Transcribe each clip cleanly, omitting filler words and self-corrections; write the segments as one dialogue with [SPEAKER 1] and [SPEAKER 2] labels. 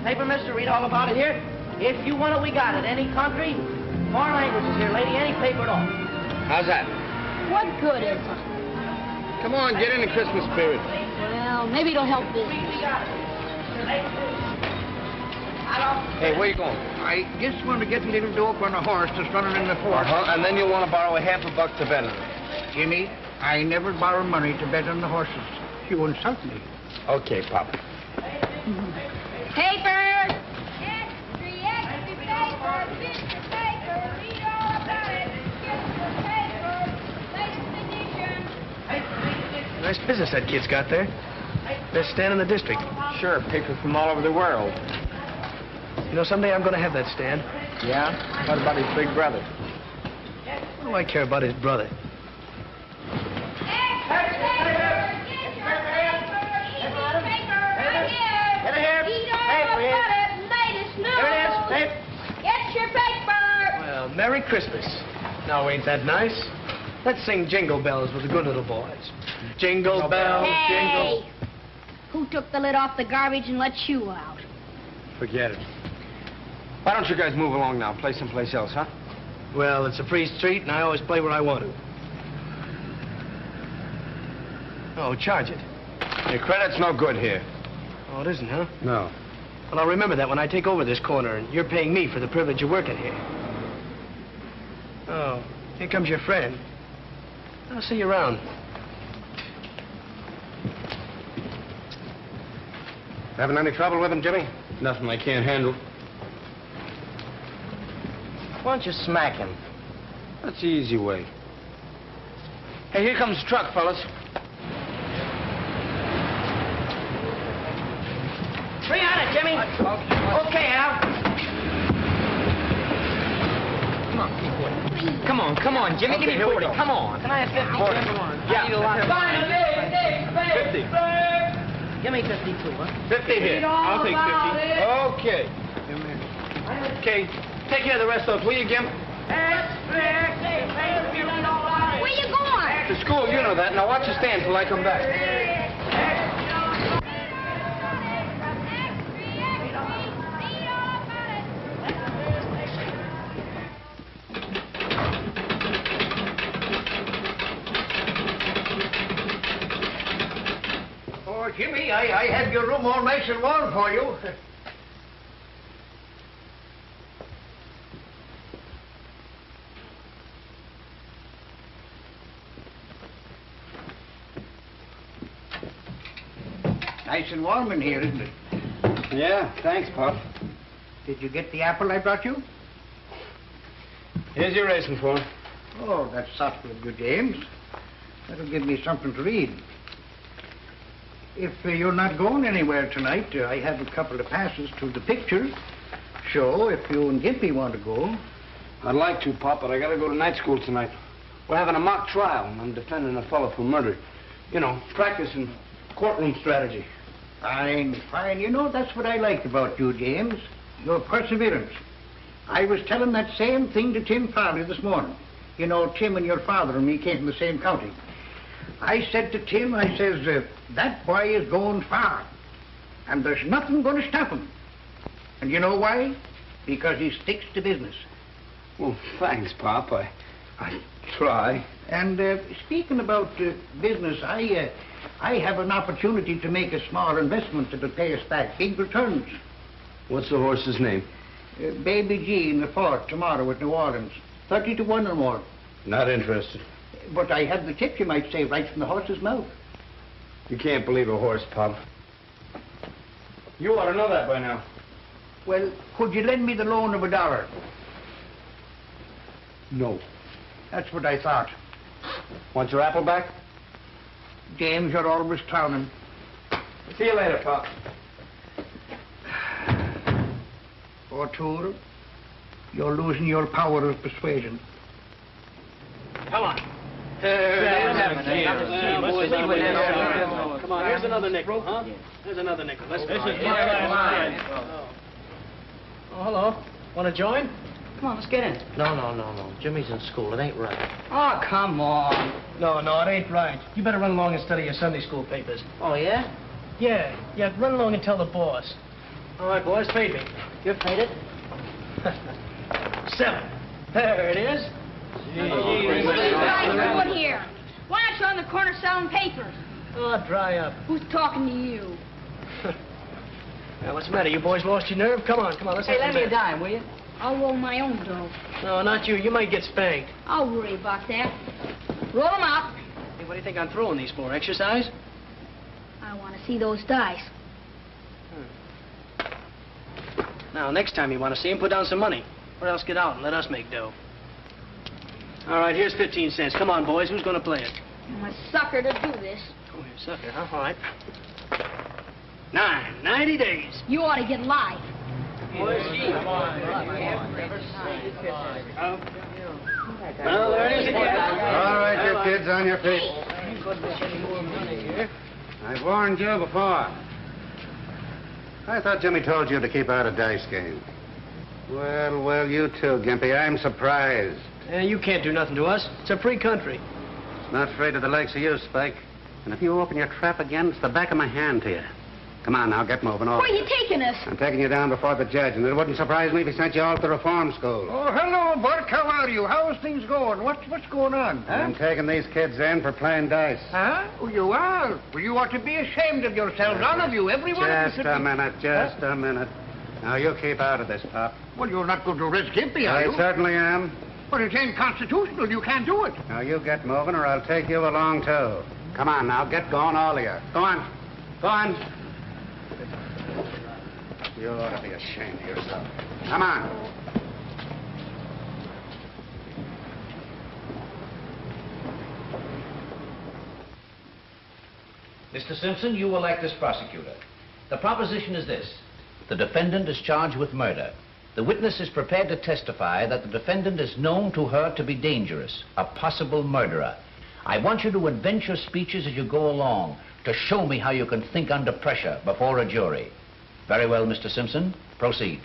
[SPEAKER 1] paper, mister. Read all about it here. If you want it, we got it. Any country, foreign languages here, lady. Any paper at all.
[SPEAKER 2] How's that?
[SPEAKER 3] What good is it?
[SPEAKER 2] Come on, get in the Christmas spirit.
[SPEAKER 3] Well, maybe it'll help business.
[SPEAKER 2] Hey, where you going?
[SPEAKER 4] I just want to get a little dope on a horse that's running in the forest.
[SPEAKER 2] And then you'll want to borrow $50 to bet on it.
[SPEAKER 4] Jimmy, I never borrow money to bet on the horses. You insult me.
[SPEAKER 2] Okay, Pop.
[SPEAKER 3] Papers!
[SPEAKER 5] Extra paper, picture paper, read all about it. Get your paper, latest edition.
[SPEAKER 6] Nice business that kid's got there. Best stand in the district.
[SPEAKER 2] Sure, paper from all over the world.
[SPEAKER 6] You know, someday I'm going to have that stand.
[SPEAKER 2] Yeah? What about his big brother?
[SPEAKER 6] What do I care about his brother? Well, Merry Christmas. Now, ain't that nice? Let's sing Jingle Bells with the good little boys. Jingle bells, jingle...
[SPEAKER 3] Hey! Who took the lid off the garbage and let you out?
[SPEAKER 2] Forget it. Why don't you guys move along now? Play someplace else, huh?
[SPEAKER 6] Well, it's a free street, and I always play where I want to. Oh, charge it.
[SPEAKER 2] Your credit's no good here.
[SPEAKER 6] Oh, it isn't, huh?
[SPEAKER 2] No.
[SPEAKER 6] Well, I'll remember that when I take over this corner, and you're paying me for the privilege of working here. Oh, here comes your friend. I'll see you around.
[SPEAKER 2] Having any trouble with him, Jimmy? Nothing I can't handle.
[SPEAKER 1] Why don't you smack him?
[SPEAKER 2] That's the easy way. Hey, here comes the truck, fellas.
[SPEAKER 1] Bring on it, Jimmy. Okay, Al.
[SPEAKER 2] Come on, Jimmy, give me 40. Come on.
[SPEAKER 1] Can I have 50?
[SPEAKER 2] 40.
[SPEAKER 1] Come on.
[SPEAKER 2] Yeah.
[SPEAKER 1] I need a lot.
[SPEAKER 2] 50.
[SPEAKER 1] Give me 52, huh?
[SPEAKER 2] 50 here.
[SPEAKER 1] I'll take 50.
[SPEAKER 2] Okay. Okay, take care of the rest of those, will you, Gimp?
[SPEAKER 3] Where you going?
[SPEAKER 2] To school, you know that. Now watch your stand till I come back.
[SPEAKER 4] Oh, Jimmy, I had your room all nice and warm for you. Nice and warm in here, isn't it?
[SPEAKER 2] Yeah, thanks, Pop.
[SPEAKER 4] Did you get the apple I brought you?
[SPEAKER 2] Here's your racing form.
[SPEAKER 4] Oh, that's thoughtful of you, James. That'll give me something to read. If you're not going anywhere tonight, I have a couple of passes to the picture show if you and Gimpy want to go.
[SPEAKER 2] I'd like to, Pop, but I gotta go to night school tonight. We're having a mock trial, and I'm defending a fellow for murder. You know, practicing courtroom strategy.
[SPEAKER 4] Fine, fine. You know, that's what I liked about you, James. Your perseverance. I was telling that same thing to Tim Farley this morning. You know, Tim and your father and me came from the same county. I said to Tim, I says, that boy is going far, and there's nothing going to stop him. And you know why? Because he sticks to business.
[SPEAKER 2] Well, thanks, Pop. I try.
[SPEAKER 4] And speaking about business, I have an opportunity to make a small investment that'll pay us back big returns.
[SPEAKER 2] What's the horse's name?
[SPEAKER 4] Baby G in the fort tomorrow at New Orleans. 30 to 1 or more.
[SPEAKER 2] Not interested.
[SPEAKER 4] But I had the tip, you might say, right from the horse's mouth.
[SPEAKER 2] You can't believe a horse, Pop. You ought to know that by now.
[SPEAKER 4] Well, could you lend me the loan of $1?
[SPEAKER 2] No.
[SPEAKER 4] That's what I thought.
[SPEAKER 2] Want your apple back?
[SPEAKER 4] James, you're always clowning.
[SPEAKER 2] See you later, Pop.
[SPEAKER 4] O'Toole, you're losing your power of persuasion.
[SPEAKER 6] Come on. Come on, here's another nickel, huh? Here's another nickel. Let's go. Oh, hello. Want to join?
[SPEAKER 1] Come on, let's get in. No. Jimmy's in school. It ain't right.
[SPEAKER 6] Oh, come on. No, it ain't right. You better run along and study your Sunday school papers.
[SPEAKER 1] Oh, yeah?
[SPEAKER 6] Yeah, run along and tell the boss. All right, boys, fade me.
[SPEAKER 1] You're faded.
[SPEAKER 6] 7. There it is.
[SPEAKER 3] Right, everyone here. Why aren't you on the corner selling papers?
[SPEAKER 6] Oh, dry up.
[SPEAKER 3] Who's talking to you?
[SPEAKER 6] Now, what's the matter? You boys lost your nerve? Come on, let's
[SPEAKER 1] Hey,
[SPEAKER 6] have
[SPEAKER 1] lend me a
[SPEAKER 6] some
[SPEAKER 1] dime, will you?
[SPEAKER 3] I'll roll my own dough.
[SPEAKER 6] No, not you. You might get spanked.
[SPEAKER 3] I'll worry about that. Roll 'em up.
[SPEAKER 6] Hey, what do you think I'm throwing these for? Exercise?
[SPEAKER 3] I want to see those dice.
[SPEAKER 6] Now, next time you want to see him, put down some money. Or else get out and let us make dough. All right, here's 15 cents. Come on, boys. Who's going to play it?
[SPEAKER 3] I'm a sucker to do this.
[SPEAKER 6] Oh, you're a sucker, huh? All right. 90 days.
[SPEAKER 3] You ought to get live.
[SPEAKER 6] Well, there it is again.
[SPEAKER 7] All right, you kids, on your feet. I've warned you before. I thought Jimmy told you to keep out of dice games. Well, you too, Gimpy. I'm surprised.
[SPEAKER 6] You can't do nothing to us. It's a free country.
[SPEAKER 7] Not afraid of the likes of you, Spike. And if you open your trap again, it's the back of my hand to you. Come on now, get moving.
[SPEAKER 3] Where are you taking us?
[SPEAKER 7] I'm taking you down before the judge, and it wouldn't surprise me if he sent you all to reform school.
[SPEAKER 4] Oh, hello, Bert. How are you? How's things going? What's going on, huh?
[SPEAKER 7] I'm taking these kids in for playing dice.
[SPEAKER 4] Huh? Oh, you are? Well, you ought to be ashamed of yourselves, all of you, every one of you.
[SPEAKER 7] Just a minute. Now, you keep out of this, Pop.
[SPEAKER 4] Well, you're not going to arrest Gimpy, are
[SPEAKER 7] I
[SPEAKER 4] you?
[SPEAKER 7] certainly am.
[SPEAKER 4] But it's unconstitutional. You can't do it.
[SPEAKER 7] Now, you get moving, or I'll take you along, too. Come on, now, get going, all of you. Go on. You ought to be ashamed of yourself. Come on.
[SPEAKER 8] Mr. Simpson, you will act as prosecutor. The proposition is this. The defendant is charged with murder. The witness is prepared to testify that the defendant is known to her to be dangerous, a possible murderer. I want you to invent your speeches as you go along to show me how you can think under pressure before a jury. Very well, Mr. Simpson. Proceed.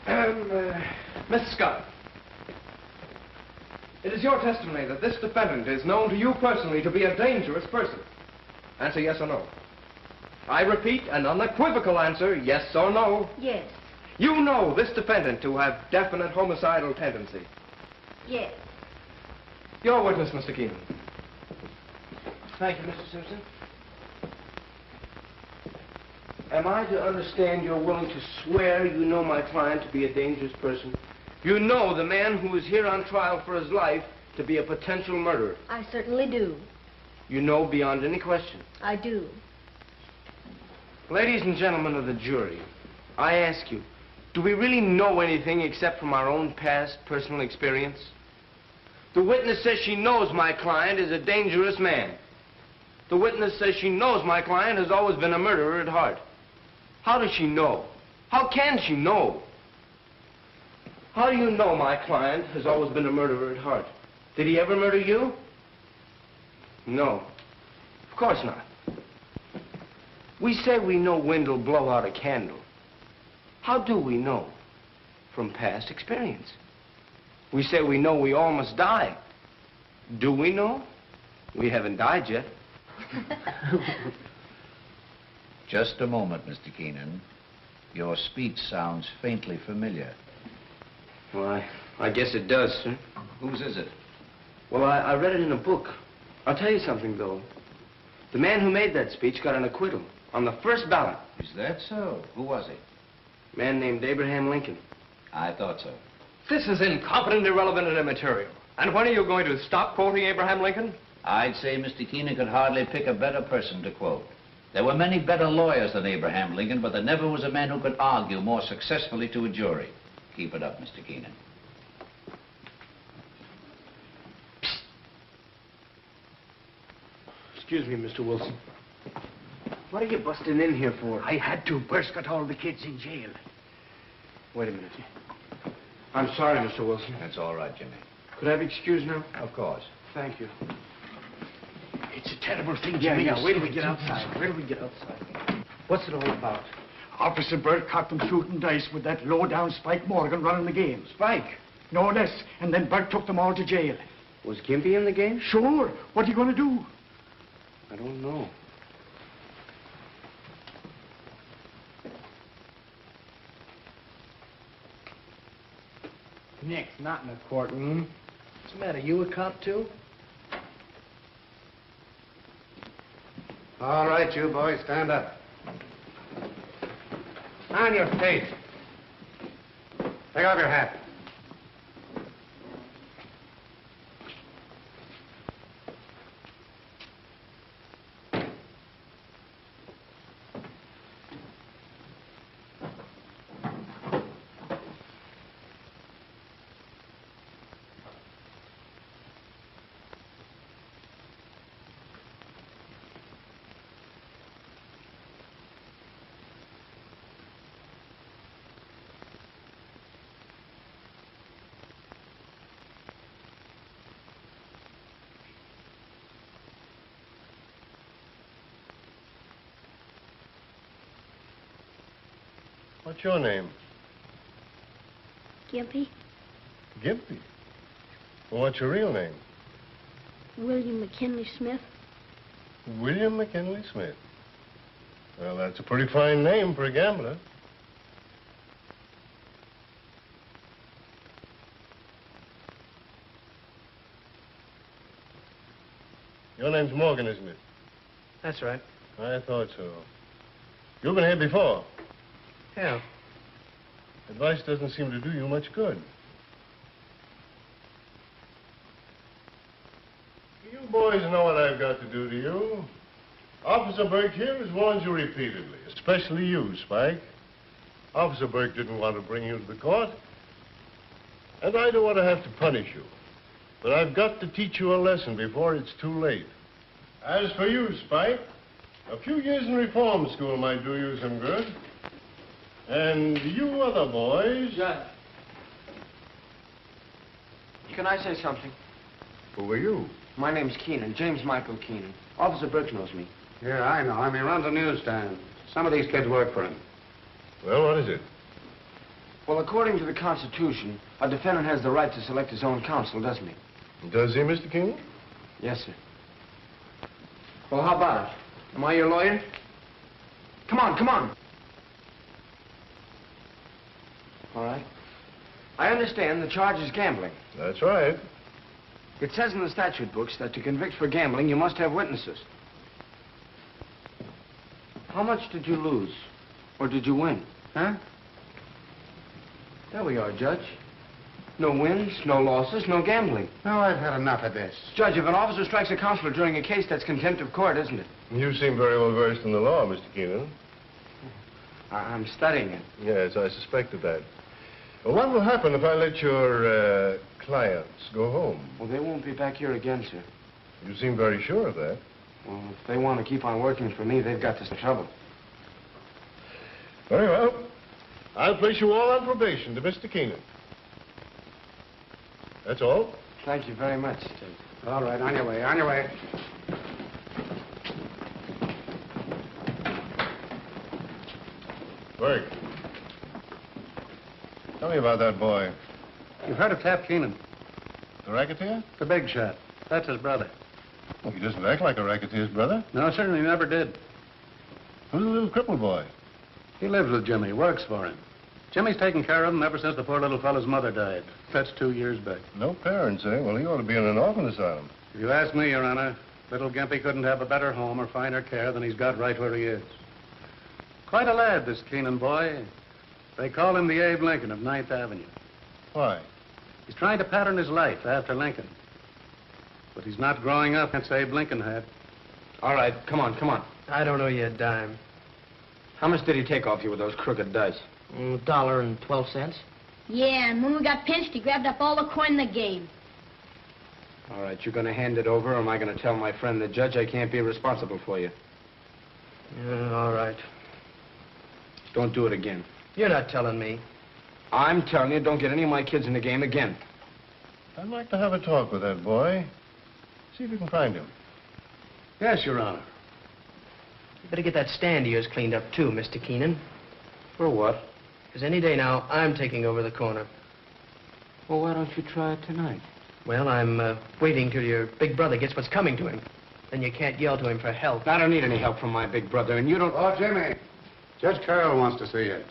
[SPEAKER 9] Mr. Scott, it is your testimony that this defendant is known to you personally to be a dangerous person. Answer yes or no. I repeat, an unequivocal answer, yes or no.
[SPEAKER 3] Yes.
[SPEAKER 9] You know this defendant to have definite homicidal tendency.
[SPEAKER 3] Yes.
[SPEAKER 9] Your witness, Mr. Keenan.
[SPEAKER 2] Thank you, Mr. Simpson. Am I to understand you're willing to swear you know my client to be a dangerous person? You know the man who is here on trial for his life to be a potential murderer.
[SPEAKER 3] I certainly do.
[SPEAKER 2] You know beyond any question.
[SPEAKER 3] I do.
[SPEAKER 2] Ladies and gentlemen of the jury, I ask you, do we really know anything except from our own past personal experience? The witness says she knows my client is a dangerous man. The witness says she knows my client has always been a murderer at heart. How does she know? How can she know? How do you know my client has always been a murderer at heart? Did he ever murder you? No. Of course not. We say we know wind will blow out a candle. How do we know? From past experience. We say we know we all must die. Do we know? We haven't died yet.
[SPEAKER 8] Just a moment, Mr. Keenan. Your speech sounds faintly familiar.
[SPEAKER 2] Well, I guess it does, sir.
[SPEAKER 8] Whose is it?
[SPEAKER 2] Well, I read it in a book. I'll tell you something, though. The man who made that speech got an acquittal on the first ballot.
[SPEAKER 8] Is that so? Who was he?
[SPEAKER 2] A man named Abraham Lincoln.
[SPEAKER 8] I thought so.
[SPEAKER 9] This is incompetent, irrelevant, and immaterial. And when are you going to stop quoting Abraham Lincoln?
[SPEAKER 8] I'd say Mr. Keenan could hardly pick a better person to quote. There were many better lawyers than Abraham Lincoln, but there never was a man who could argue more successfully to a jury. Keep it up, Mr. Keenan.
[SPEAKER 2] Excuse me, Mr. Wilson. What are you busting in here for?
[SPEAKER 4] I had to. Burst got all the kids in jail.
[SPEAKER 2] Wait a minute. I'm sorry, Mr. Wilson.
[SPEAKER 8] That's all right, Jimmy.
[SPEAKER 2] Could I be excused now?
[SPEAKER 8] Of course.
[SPEAKER 2] Thank you.
[SPEAKER 4] It's a terrible thing,
[SPEAKER 2] Yeah,
[SPEAKER 4] Jimmy.
[SPEAKER 2] wait till we get outside. Wait till we get outside. What's it all about?
[SPEAKER 4] Officer Burt caught them shooting dice with that low-down Spike Morgan running the game.
[SPEAKER 2] Spike.
[SPEAKER 4] No less. And then Burt took them all to jail.
[SPEAKER 2] Was Gimpy in the game?
[SPEAKER 4] Sure. What are you going to do?
[SPEAKER 2] I don't know. Nick, not in the courtroom.
[SPEAKER 6] What's the matter? You a cop, too?
[SPEAKER 7] All right, you boys, stand up. On your feet. Take off your hat.
[SPEAKER 10] What's your name?
[SPEAKER 5] Gimpy,
[SPEAKER 10] Gimpy. Well, what's your real name?
[SPEAKER 5] William McKinley Smith.
[SPEAKER 10] William McKinley Smith. Well, that's a pretty fine name for a gambler. Your name's Morgan, isn't it?
[SPEAKER 6] That's right.
[SPEAKER 10] I thought so. You've been here before.
[SPEAKER 6] Yeah.
[SPEAKER 10] Advice doesn't seem to do you much good. You boys know what I've got to do to you. Officer Burke here has warned you repeatedly, especially you, Spike. Officer Burke didn't want to bring you to the court, and I don't want to have to punish you. But I've got to teach you a lesson before it's too late. As for you, Spike, a few years in reform school might do you some good. And you other boys...
[SPEAKER 2] Judge. Can I say something?
[SPEAKER 7] Who are you?
[SPEAKER 2] My name's Keenan, James Michael Keenan. Officer Burke knows me.
[SPEAKER 7] Yeah, I know him. He runs a newsstand. Some of these kids work for him.
[SPEAKER 10] Well, what is it?
[SPEAKER 2] Well, according to the Constitution, a defendant has the right to select his own counsel, doesn't he?
[SPEAKER 10] Does he, Mr. Keenan?
[SPEAKER 2] Yes, sir. Well, how about it? Am I your lawyer? Come on, come on. All right. I understand the charge is gambling.
[SPEAKER 10] That's right.
[SPEAKER 2] It says in the statute books that to convict for gambling, you must have witnesses. How much did you lose? Or did you win?
[SPEAKER 7] Huh?
[SPEAKER 2] There we are, Judge. No wins, no losses, no gambling.
[SPEAKER 7] No, I've had enough of this.
[SPEAKER 2] Judge, if an officer strikes a counselor during a case, that's contempt of court, isn't it?
[SPEAKER 10] You seem very well versed in the law, Mr. Keenan.
[SPEAKER 2] I'm studying it.
[SPEAKER 10] Yes, I suspected that. Well, what will happen if I let your clients go home?
[SPEAKER 2] Well, they won't be back here again, sir.
[SPEAKER 10] You seem very sure of that.
[SPEAKER 2] Well, if they want to keep on working for me, they've got this trouble.
[SPEAKER 10] Very well. I'll place you all on probation to Mr. Keenan. That's all.
[SPEAKER 2] Thank you very much, Judge.
[SPEAKER 7] All right, on your way, on your way.
[SPEAKER 10] Burke. Tell me about that boy.
[SPEAKER 7] You've heard of Tap Keenan,
[SPEAKER 10] The racketeer?
[SPEAKER 7] the big shot. That's his brother.
[SPEAKER 10] Well, he doesn't act like a racketeer's brother.
[SPEAKER 7] No, certainly never did.
[SPEAKER 10] Who's the little crippled boy?
[SPEAKER 7] He lives with Jimmy, works for him. Jimmy's taken care of him ever since the poor little fellow's mother died. That's 2 years back.
[SPEAKER 10] No parents, eh? Well, he ought to be in an orphan asylum.
[SPEAKER 7] If you ask me, Your Honor, little Gimpy couldn't have a better home or finer care than he's got right where he is. Quite a lad, this Keenan boy. They call him the Abe Lincoln of 9th Avenue.
[SPEAKER 10] Why?
[SPEAKER 7] He's trying to pattern his life after Lincoln. But he's not growing up as Abe Lincoln had.
[SPEAKER 2] All right, come on, come on.
[SPEAKER 6] I don't owe you a dime.
[SPEAKER 2] How much did he take off you with those crooked dice?
[SPEAKER 6] $1.12.
[SPEAKER 5] Yeah, and when we got pinched, he grabbed up all the coin in the game.
[SPEAKER 2] All right, you're going to hand it over, or am I going to tell my friend the judge I can't be responsible for you?
[SPEAKER 6] All right.
[SPEAKER 2] Don't do it again.
[SPEAKER 6] You're not telling me.
[SPEAKER 2] I'm telling you, don't get any of my kids in the game again.
[SPEAKER 10] I'd like to have a talk with that boy. See if you can find him.
[SPEAKER 7] Yes, Your Honor.
[SPEAKER 6] You better get that stand of yours cleaned up, too, Mr. Keenan.
[SPEAKER 2] For what?
[SPEAKER 6] Because any day now, I'm taking over the corner.
[SPEAKER 2] Well, why don't you try it tonight?
[SPEAKER 6] Well, I'm waiting till your big brother gets what's coming to him. Then you can't yell to him for help.
[SPEAKER 2] I don't need any help from my big brother, and you don't...
[SPEAKER 7] Oh, Jimmy. Judge Carroll wants to see you.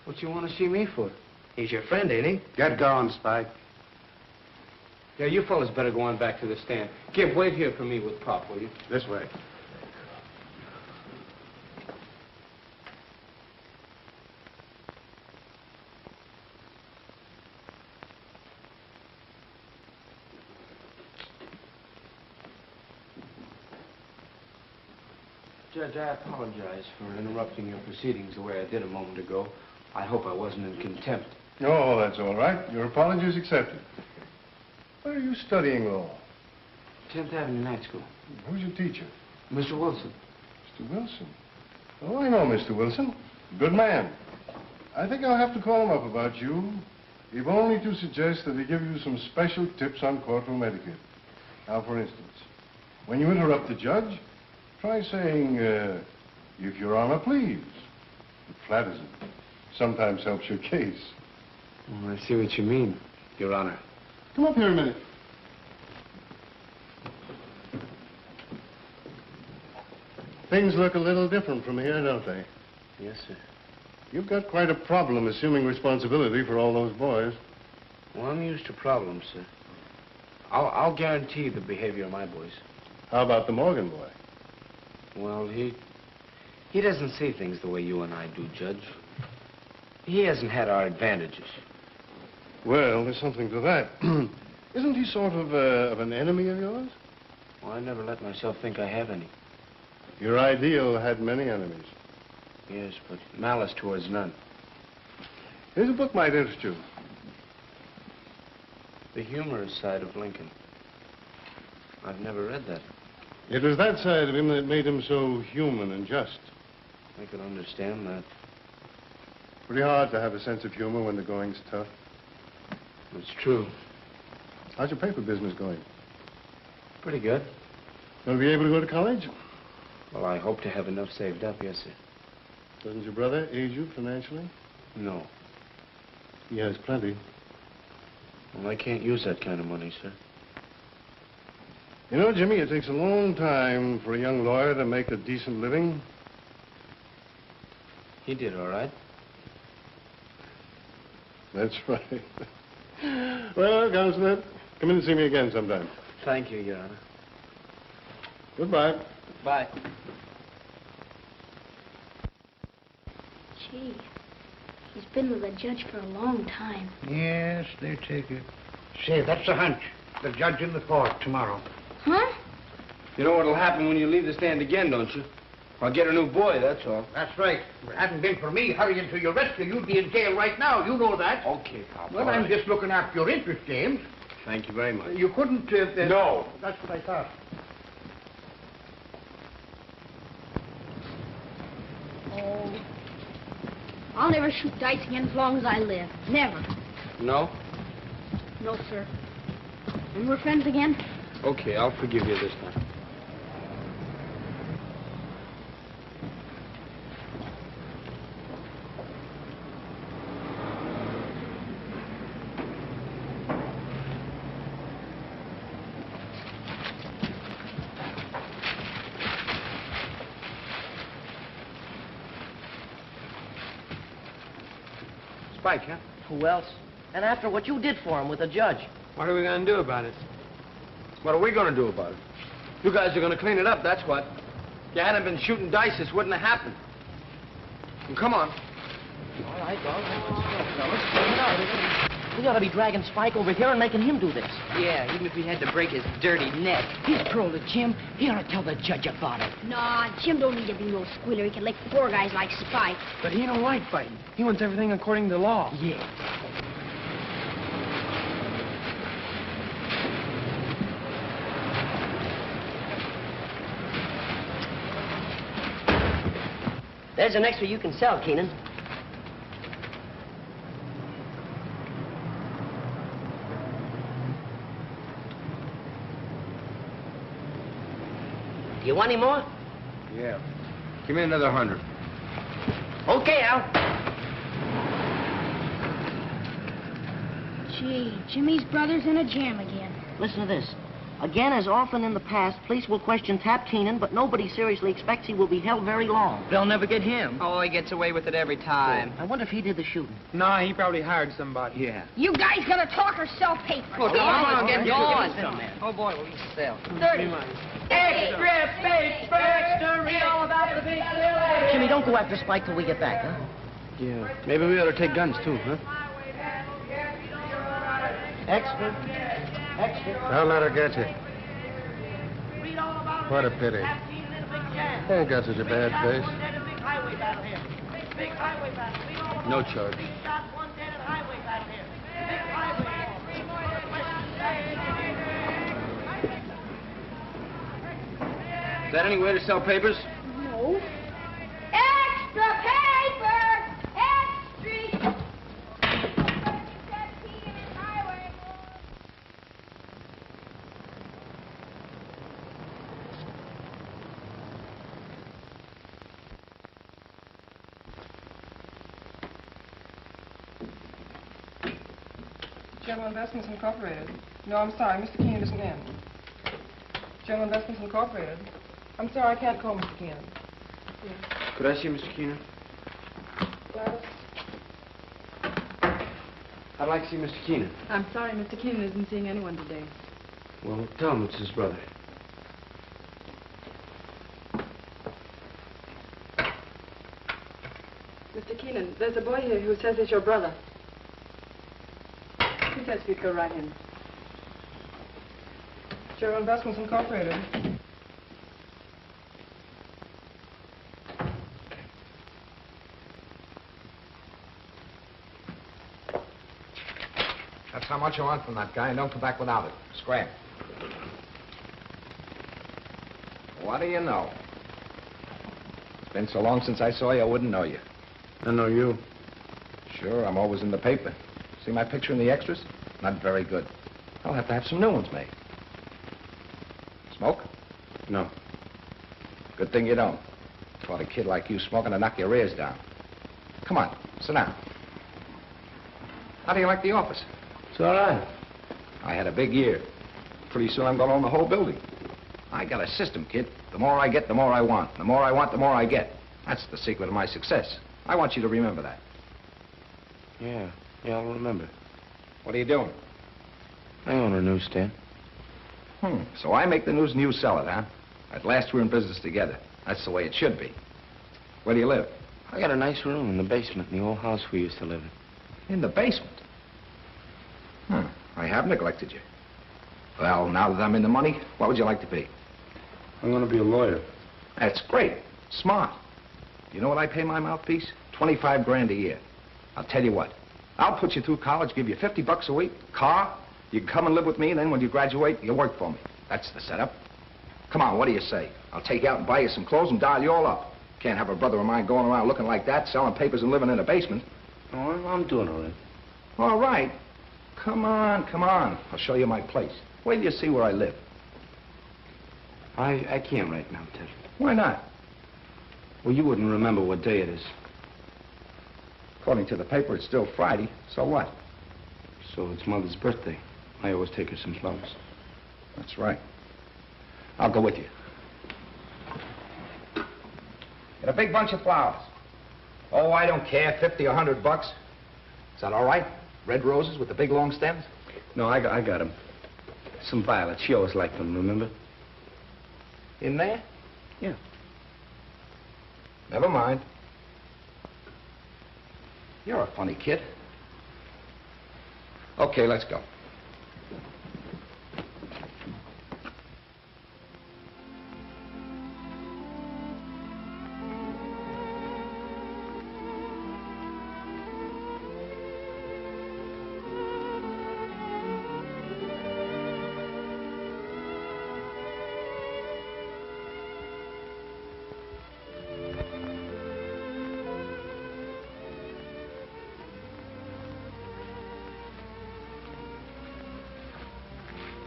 [SPEAKER 2] What you want to see me for? He's your friend, ain't he?
[SPEAKER 7] Get going, Spike.
[SPEAKER 2] Yeah, you fellas better go on back to the stand. Gimp, wait here for me with Pop, will you?
[SPEAKER 7] This way.
[SPEAKER 2] Judge, I apologize for interrupting your proceedings the way I did a moment ago. I hope I wasn't in contempt.
[SPEAKER 10] Oh, that's all right. Your apology is accepted. Where are you studying law?
[SPEAKER 2] 10th Avenue Night School.
[SPEAKER 10] Who's your teacher?
[SPEAKER 2] Mr. Wilson.
[SPEAKER 10] Mr. Wilson. Oh, I know Mr. Wilson. Good man. I think I'll have to call him up about you, if only to suggest that he give you some special tips on courtroom etiquette. Now, for instance, when you interrupt the judge, try saying, if Your Honor please. It flatters him. Sometimes helps your case.
[SPEAKER 2] Oh, I see what you mean, Your Honor.
[SPEAKER 10] Come up here a minute. Things look a little different from here, don't they?
[SPEAKER 2] Yes, sir.
[SPEAKER 10] You've got quite a problem assuming responsibility for all those boys.
[SPEAKER 2] Well, I'm used to problems, sir. I'll guarantee the behavior of my boys.
[SPEAKER 10] How about the Morgan boy?
[SPEAKER 2] Well, he doesn't see things the way you and I do, Judge. He hasn't had our advantages.
[SPEAKER 10] Well, there's something to that. Isn't he sort of an enemy of yours?
[SPEAKER 2] Well, I never let myself think I have any.
[SPEAKER 10] Your ideal had many enemies.
[SPEAKER 2] Yes, but malice towards none.
[SPEAKER 10] Here's a book might interest you.
[SPEAKER 2] The humorous side of Lincoln. I've never read that.
[SPEAKER 10] It was that side of him that made him so human and just.
[SPEAKER 2] I can understand that.
[SPEAKER 10] Pretty hard to have a sense of humor when the going's tough.
[SPEAKER 2] It's true.
[SPEAKER 10] How's your paper business going?
[SPEAKER 2] Pretty good.
[SPEAKER 10] Going to be able to go to college?
[SPEAKER 2] Well, I hope to have enough saved up, yes, sir.
[SPEAKER 10] Doesn't your brother aid you financially?
[SPEAKER 2] No.
[SPEAKER 10] He has plenty.
[SPEAKER 2] Well, I can't use that kind of money, sir.
[SPEAKER 10] You know, Jimmy, it takes a long time for a young lawyer to make a decent living.
[SPEAKER 2] He did all right.
[SPEAKER 10] That's right. Well, Counselor, come in and see me again sometime.
[SPEAKER 2] Thank you, Your Honor.
[SPEAKER 10] Goodbye.
[SPEAKER 2] Bye.
[SPEAKER 5] Gee, he's been with the judge for a long time.
[SPEAKER 4] Yes, they take it. Say, that's a hunch. The judge in the court tomorrow.
[SPEAKER 5] Huh?
[SPEAKER 2] You know what'll happen when you leave the stand again, don't you? I'll get a new boy, that's all.
[SPEAKER 4] That's right. If it hadn't been for me hurrying to your rescue, you'd be in jail right now. You know that.
[SPEAKER 2] Okay, Pop.
[SPEAKER 4] Well, I'm just looking after your interest, James.
[SPEAKER 2] Thank you very much.
[SPEAKER 4] You couldn't...
[SPEAKER 2] No.
[SPEAKER 4] That's what I thought.
[SPEAKER 5] Oh. I'll never shoot dice again as long as I live. Never.
[SPEAKER 2] No?
[SPEAKER 5] No, sir. And we're friends again?
[SPEAKER 2] Okay, I'll forgive you this time. Spike, huh?
[SPEAKER 1] Who else? And after what you did for him with the judge.
[SPEAKER 2] What are we going to do about it? What are we going to do about it? You guys are going to clean it up, that's what. If you hadn't been shooting dice, this wouldn't have happened. And come on.
[SPEAKER 1] All right, fellas. Clean it up. We ought to be dragging Spike over here and making him do this.
[SPEAKER 11] Yeah, even if we had to break his dirty neck.
[SPEAKER 3] He's pearled it, Jim. He ought to tell the judge about it.
[SPEAKER 5] Nah, Jim don't need to be no squealer. He can lick poor guys like Spike.
[SPEAKER 11] But he don't like fighting.
[SPEAKER 2] He wants everything according to law.
[SPEAKER 11] Yeah.
[SPEAKER 1] There's an extra you can sell, Keenan. Do you want any more?
[SPEAKER 2] Yeah. Give me another 100.
[SPEAKER 1] Okay, Al.
[SPEAKER 5] Gee, Jimmy's brother's in a jam again.
[SPEAKER 1] Listen to this. Again, as often in the past, police will question Tap Keenan, but nobody seriously expects he will be held very long.
[SPEAKER 11] They'll never get him.
[SPEAKER 12] Oh, he gets away with it every time.
[SPEAKER 1] I wonder if he did the shooting.
[SPEAKER 11] Nah, he probably hired somebody.
[SPEAKER 7] Yeah.
[SPEAKER 3] You guys gonna talk or sell paper?
[SPEAKER 12] Oh, come on, get going.
[SPEAKER 11] Oh, boy, we'll sell.
[SPEAKER 3] 30.
[SPEAKER 1] Extra paper, extra, read all about the big deal. Jimmy, don't go after Spike till we get back, huh?
[SPEAKER 6] Yeah, maybe we ought to take guns, too, huh?
[SPEAKER 1] Extra.
[SPEAKER 7] Don't let her get you. What a pity. Ain't got such a bad face.
[SPEAKER 6] No charge. Is that any way to sell papers?
[SPEAKER 3] No. Extra paper! Extra!
[SPEAKER 13] General Investments Incorporated. No, I'm sorry, Mr. Keenan isn't in. General Investments Incorporated. I'm sorry, I can't call Mr. Keenan.
[SPEAKER 6] Could I see Mr. Keenan?
[SPEAKER 13] Gladys?
[SPEAKER 6] I'd like to see Mr. Keenan.
[SPEAKER 13] I'm sorry, Mr. Keenan isn't seeing anyone today.
[SPEAKER 6] Well, tell him it's his brother.
[SPEAKER 13] Mr. Keenan, there's a boy here who says he's your brother. He says you'd go right in. General Investments Incorporated.
[SPEAKER 8] That's how much you want from that guy, and don't come back without it. Scram. What do you know? It's been so long since I saw you, I wouldn't know you.
[SPEAKER 6] I know you.
[SPEAKER 8] Sure, I'm always in the paper. See my picture in the extras? Not very good. I'll have to have some new ones made. Smoke?
[SPEAKER 6] No.
[SPEAKER 8] Good thing you don't. Caught a kid like you smoking to knock your ears down. Come on, sit down. How do you like the office?
[SPEAKER 6] It's all right.
[SPEAKER 8] I had a big year. Pretty soon I'm going to own the whole building. I got a system, kid. The more I get, the more I want. The more I want, the more I get. That's the secret of my success. I want you to remember that.
[SPEAKER 6] Yeah, I'll remember.
[SPEAKER 8] What are you doing?
[SPEAKER 6] I own a newsstand.
[SPEAKER 8] So I make the news and you sell it, huh? At last we're in business together. That's the way it should be. Where do you live?
[SPEAKER 6] I got a nice room in the basement in the old house we used to live in.
[SPEAKER 8] In the basement? I have neglected you. Well, now that I'm in the money, what would you like to be?
[SPEAKER 6] I'm going to be a lawyer.
[SPEAKER 8] That's great. Smart. You know what I pay my mouthpiece? 25 grand a year. I'll tell you what. I'll put you through college, give you 50 bucks a week, car. You can come and live with me, and then when you graduate, you work for me. That's the setup. Come on, what do you say? I'll take you out and buy you some clothes and dial you all up. Can't have a brother of mine going around looking like that, selling papers and living in a basement.
[SPEAKER 6] Oh, I'm doing all right.
[SPEAKER 8] All right. Come on. I'll show you my place. Wait till you see where I live.
[SPEAKER 6] I can't right now, Ted.
[SPEAKER 8] Why not?
[SPEAKER 6] Well, you wouldn't remember what day it is.
[SPEAKER 8] According to the paper, it's still Friday. So what?
[SPEAKER 6] So it's Mother's birthday. I always take her some flowers.
[SPEAKER 8] That's right. I'll go with you. Get a big bunch of flowers. Oh, I don't care, 50 or 100 bucks. Is that all right? Red roses with the big long stems?
[SPEAKER 6] No, I got them. Some violets. She always liked them, remember?
[SPEAKER 8] In there?
[SPEAKER 6] Yeah.
[SPEAKER 8] Never mind. You're a funny kid. Okay, let's go.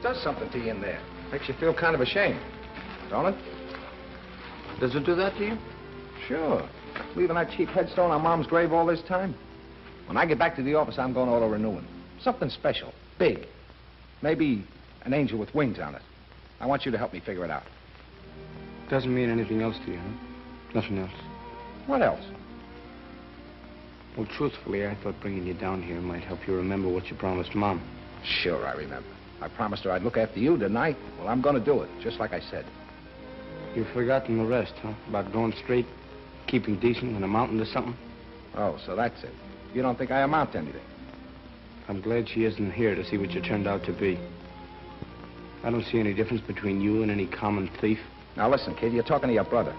[SPEAKER 8] Does something to you in there. Makes you feel kind of ashamed, don't it?
[SPEAKER 6] Does it do that to you?
[SPEAKER 8] Sure. Leaving that cheap headstone on Mom's grave all this time. When I get back to the office, I'm going auto-renewing. Something special, big. Maybe an angel with wings on it.
[SPEAKER 14] I want you to help me figure it out.
[SPEAKER 2] Doesn't mean anything else to you, huh? Nothing else.
[SPEAKER 14] What else?
[SPEAKER 2] Well, truthfully, I thought bringing you down here might help you remember what you promised Mom.
[SPEAKER 14] Sure, I remember. I promised her I'd look after you tonight. Well, I'm going to do it, just like I said.
[SPEAKER 2] You've forgotten the rest, huh? About going straight, keeping decent, and amounting to something?
[SPEAKER 14] Oh, so that's it. You don't think I amount to anything?
[SPEAKER 2] I'm glad she isn't here to see what you turned out to be. I don't see any difference between you and any common thief.
[SPEAKER 14] Now, listen, kid, you're talking to your brother.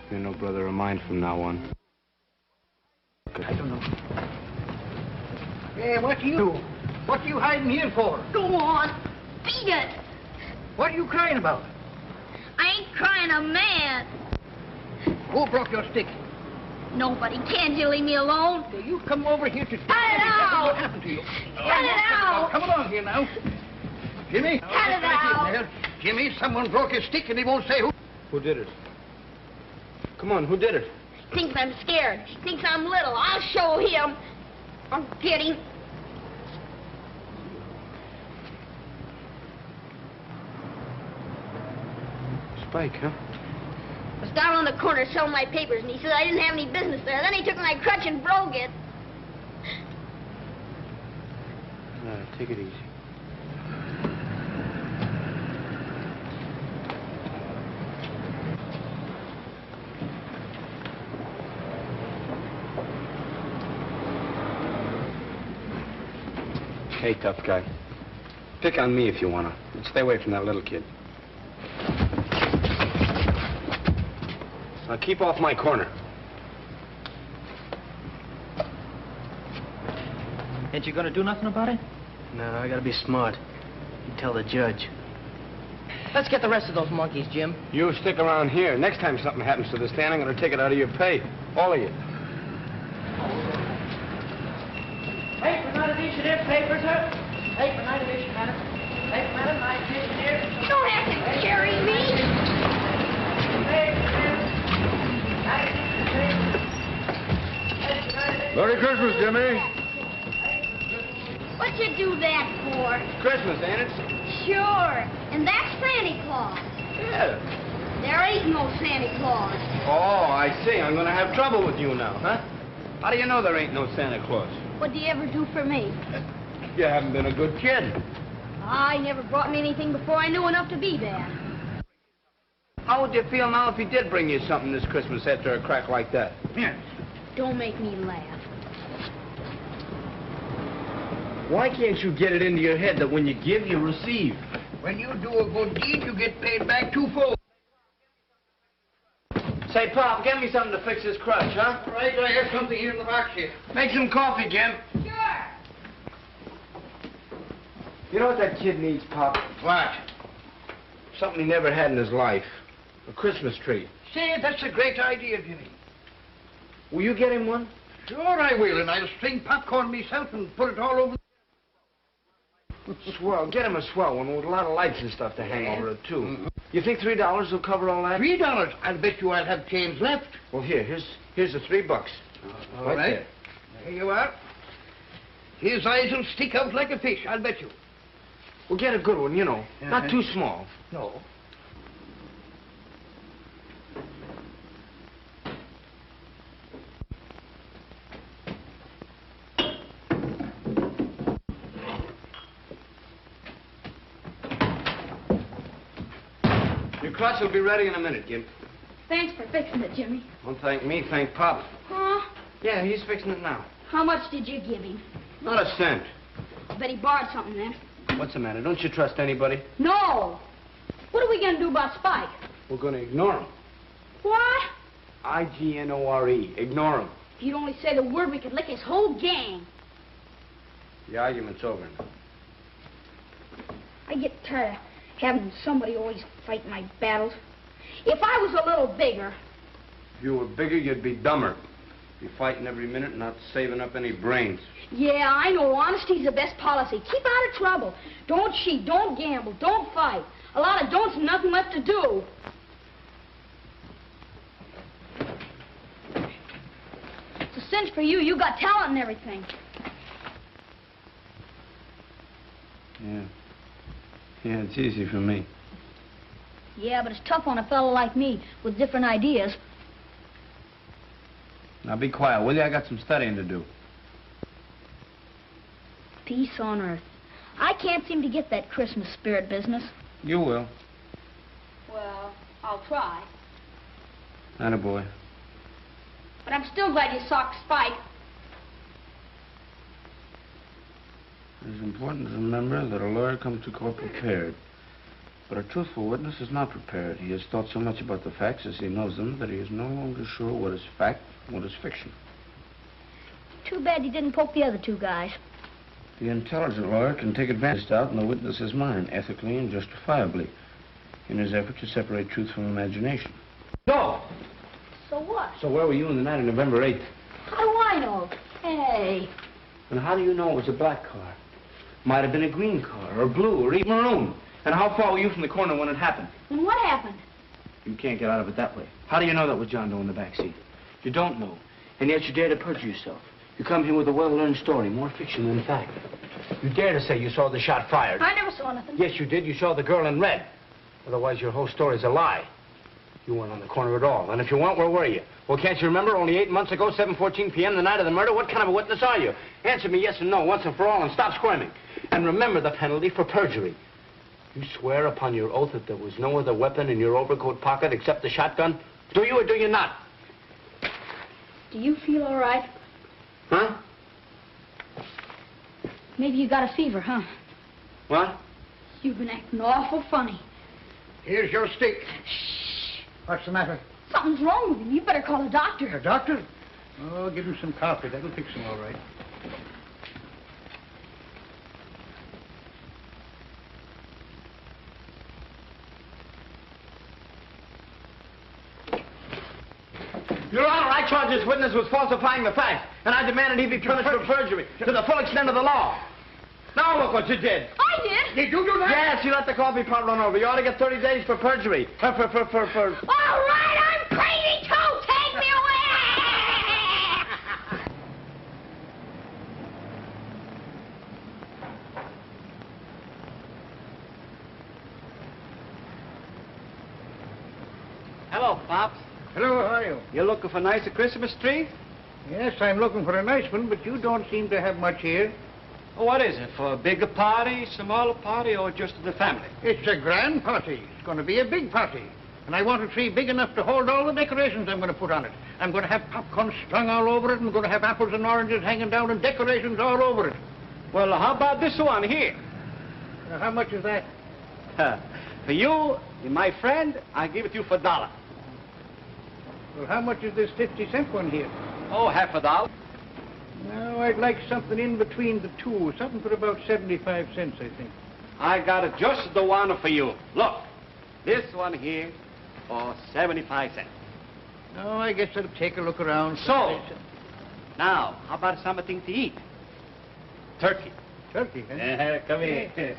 [SPEAKER 2] You're no brother of mine from now on.
[SPEAKER 4] I don't know. Hey, what are you hiding here for?
[SPEAKER 5] Go on. Beat it.
[SPEAKER 4] What are you crying about?
[SPEAKER 5] I ain't crying, I'm mad.
[SPEAKER 4] Who broke your stick?
[SPEAKER 5] Nobody. Can't you leave me alone?
[SPEAKER 4] So you come over here to...
[SPEAKER 5] Cut it out!
[SPEAKER 4] What happened to you?
[SPEAKER 5] Cut it out!
[SPEAKER 4] Come along here now. Jimmy?
[SPEAKER 5] Cut it out!
[SPEAKER 4] There. Jimmy, someone broke his stick and he won't say who.
[SPEAKER 2] Who did it? Come on, who did it?
[SPEAKER 5] Thinks I'm scared. Thinks I'm little. I'll show him. I'll get him.
[SPEAKER 2] Spike, huh?
[SPEAKER 5] I was down on the corner selling my papers, and he said I didn't have any business there. Then he took my crutch and broke it.
[SPEAKER 2] Take it easy. Hey, tough guy. Pick on me if you wanna. But stay away from that little kid. Now keep off my corner.
[SPEAKER 11] Ain't you gonna do nothing about it?
[SPEAKER 6] No, I gotta be smart. You tell the judge.
[SPEAKER 11] Let's get the rest of those monkeys, Jim.
[SPEAKER 2] You stick around here. Next time something happens to the stand, I'm gonna take it out of your pay. All of you.
[SPEAKER 1] Paper, not edition here, paper, sir. Paper, not edition, madam. Paper, madam, not edition here.
[SPEAKER 5] You don't have to carry me.
[SPEAKER 10] Merry Christmas, Jimmy.
[SPEAKER 5] What'd you do that for?
[SPEAKER 2] Christmas, ain't it?
[SPEAKER 5] Sure. And that's Santa Claus.
[SPEAKER 2] Yeah.
[SPEAKER 5] There ain't no Santa Claus.
[SPEAKER 2] Oh, I see. I'm gonna have trouble with you now, huh? How do you know there ain't no Santa Claus?
[SPEAKER 5] What'd you ever do for me?
[SPEAKER 2] You haven't been a good kid.
[SPEAKER 5] I never brought me anything before I knew enough to be bad.
[SPEAKER 2] How would you feel now if he did bring you something this Christmas after a crack like that?
[SPEAKER 4] Here.
[SPEAKER 5] Don't make me laugh.
[SPEAKER 2] Why can't you get it into your head that when you give, you receive?
[SPEAKER 4] When you do a good deed, you get paid back twofold.
[SPEAKER 2] Say, Pop, get me something to fix this crutch, huh?
[SPEAKER 4] All right, I have something here in the box here.
[SPEAKER 2] Make some coffee, Jim.
[SPEAKER 5] Sure.
[SPEAKER 2] You know what that kid needs, Pop?
[SPEAKER 4] What?
[SPEAKER 2] Something he never had in his life. A Christmas tree.
[SPEAKER 4] Say, that's a great idea, Jimmy.
[SPEAKER 2] Will you get him one?
[SPEAKER 4] Sure I will, and I'll string popcorn myself and put it all over.
[SPEAKER 2] Swell. Get him a swell one with a lot of lights and stuff to hang over it, too. You think $3 will cover all that?
[SPEAKER 4] $3? I'll bet you I'll have change left.
[SPEAKER 2] Well, here's the $3.
[SPEAKER 4] All right. There you are. His eyes will stick out like a fish, I'll bet you.
[SPEAKER 2] Well, get a good one, you know. Not too small.
[SPEAKER 4] No.
[SPEAKER 2] Your crutch will be ready in a minute, Gimp.
[SPEAKER 5] Thanks for fixing it, Jimmy.
[SPEAKER 2] Don't thank me, thank Pop.
[SPEAKER 5] Huh?
[SPEAKER 2] Yeah, he's fixing it now.
[SPEAKER 5] How much did you give him?
[SPEAKER 2] Not a cent.
[SPEAKER 5] I bet he borrowed something then.
[SPEAKER 2] What's the matter? Don't you trust anybody?
[SPEAKER 5] No. What are we going to do about Spike?
[SPEAKER 2] We're going to ignore him.
[SPEAKER 5] What?
[SPEAKER 2] I-G-N-O-R-E. Ignore him.
[SPEAKER 5] If you'd only say the word, we could lick his whole gang.
[SPEAKER 2] The argument's over now.
[SPEAKER 5] I get tired of having somebody always fight my battles. If I was a little bigger...
[SPEAKER 2] If you were bigger, you'd be dumber. Be fighting every minute and not saving up any brains.
[SPEAKER 5] Yeah, I know. Honesty's the best policy. Keep out of trouble. Don't cheat. Don't gamble. Don't fight. A lot of don'ts and nothing left to do. It's a cinch for you. You got talent and everything.
[SPEAKER 2] Yeah. Yeah, it's easy for me.
[SPEAKER 5] Yeah, but it's tough on a fellow like me with different ideas.
[SPEAKER 2] Now be quiet, will you? I got some studying to do.
[SPEAKER 5] Peace on earth. I can't seem to get that Christmas spirit business.
[SPEAKER 2] You will.
[SPEAKER 5] Well, I'll try.
[SPEAKER 2] Attaboy.
[SPEAKER 5] But I'm still glad you socked Spike.
[SPEAKER 2] It's important to remember that a lawyer comes to court prepared. But a truthful witness is not prepared. He has thought so much about the facts as he knows them that he is no longer sure what is fact and what is fiction.
[SPEAKER 5] Too bad you didn't poke the other two guys.
[SPEAKER 2] The intelligent lawyer can take advantage of doubt in the witness's mind, ethically and justifiably, in his effort to separate truth from imagination. No!
[SPEAKER 5] So what?
[SPEAKER 2] So where were you on the night of November 8th?
[SPEAKER 5] How do I know? Hey.
[SPEAKER 2] And how do you know it was a black car? Might have been a green car, or blue, or even maroon. And how far were you from the corner when it happened?
[SPEAKER 5] And what happened?
[SPEAKER 2] You can't get out of it that way. How do you know that was John Doe in the back seat? You don't know. And yet you dare to perjure yourself. You come here with a well-learned story, more fiction than fact. You dare to say you saw the shot fired.
[SPEAKER 5] I never saw nothing.
[SPEAKER 2] Yes, you did. You saw the girl in red. Otherwise, your whole story's a lie. You weren't on the corner at all. And if you weren't, where were you? Well, can't you remember only 8 months ago, 7:14 p.m., the night of the murder? What kind of a witness are you? Answer me yes and no, once and for all, and stop squirming. And remember the penalty for perjury. You swear upon your oath that there was no other weapon in your overcoat pocket except the shotgun? Do you or do you not?
[SPEAKER 5] Do you feel all right?
[SPEAKER 2] Huh?
[SPEAKER 5] Maybe you got a fever, huh?
[SPEAKER 2] What?
[SPEAKER 5] You've been acting awful funny.
[SPEAKER 4] Here's your stick.
[SPEAKER 5] Shh.
[SPEAKER 4] What's the matter?
[SPEAKER 5] Something's wrong with him. You better call a doctor.
[SPEAKER 4] A doctor? Oh, I'll give him some coffee. That'll fix him all right.
[SPEAKER 2] Your Honor, I charge this witness with falsifying the facts, and I demand that he be punished for perjury to the full extent of the law. Now look what you did.
[SPEAKER 5] I did?
[SPEAKER 4] Did you do that?
[SPEAKER 2] Yes, you let the coffee pot run over. You ought to get 30 days for perjury.
[SPEAKER 5] All right, I'm crazy too. Take me away.
[SPEAKER 6] Hello, Pops.
[SPEAKER 4] Hello, how are you?
[SPEAKER 6] You looking for a nicer Christmas tree?
[SPEAKER 4] Yes, I'm looking for a nice one, but you don't seem to have much here.
[SPEAKER 6] Oh, what is it? For a bigger party, smaller party, or just the family?
[SPEAKER 4] It's a grand party. It's going to be a big party. And I want a tree big enough to hold all the decorations I'm going to put on it. I'm going to have popcorn strung all over it. I'm going to have apples and oranges hanging down and decorations all over it.
[SPEAKER 6] Well, how about this one here?
[SPEAKER 4] How much is that?
[SPEAKER 6] For you, my friend, I give it to you for $1.
[SPEAKER 4] Well, how much is this 50-cent one here?
[SPEAKER 6] Oh, half $1.
[SPEAKER 4] No, I'd like something in between the two. Something for about 75 cents, I think.
[SPEAKER 6] I got it just the one for you. Look, this one here for 75 cents.
[SPEAKER 4] No, I guess I'll take a look around.
[SPEAKER 6] So, now, how about something to eat? Turkey.
[SPEAKER 4] Turkey, huh?
[SPEAKER 6] Come here.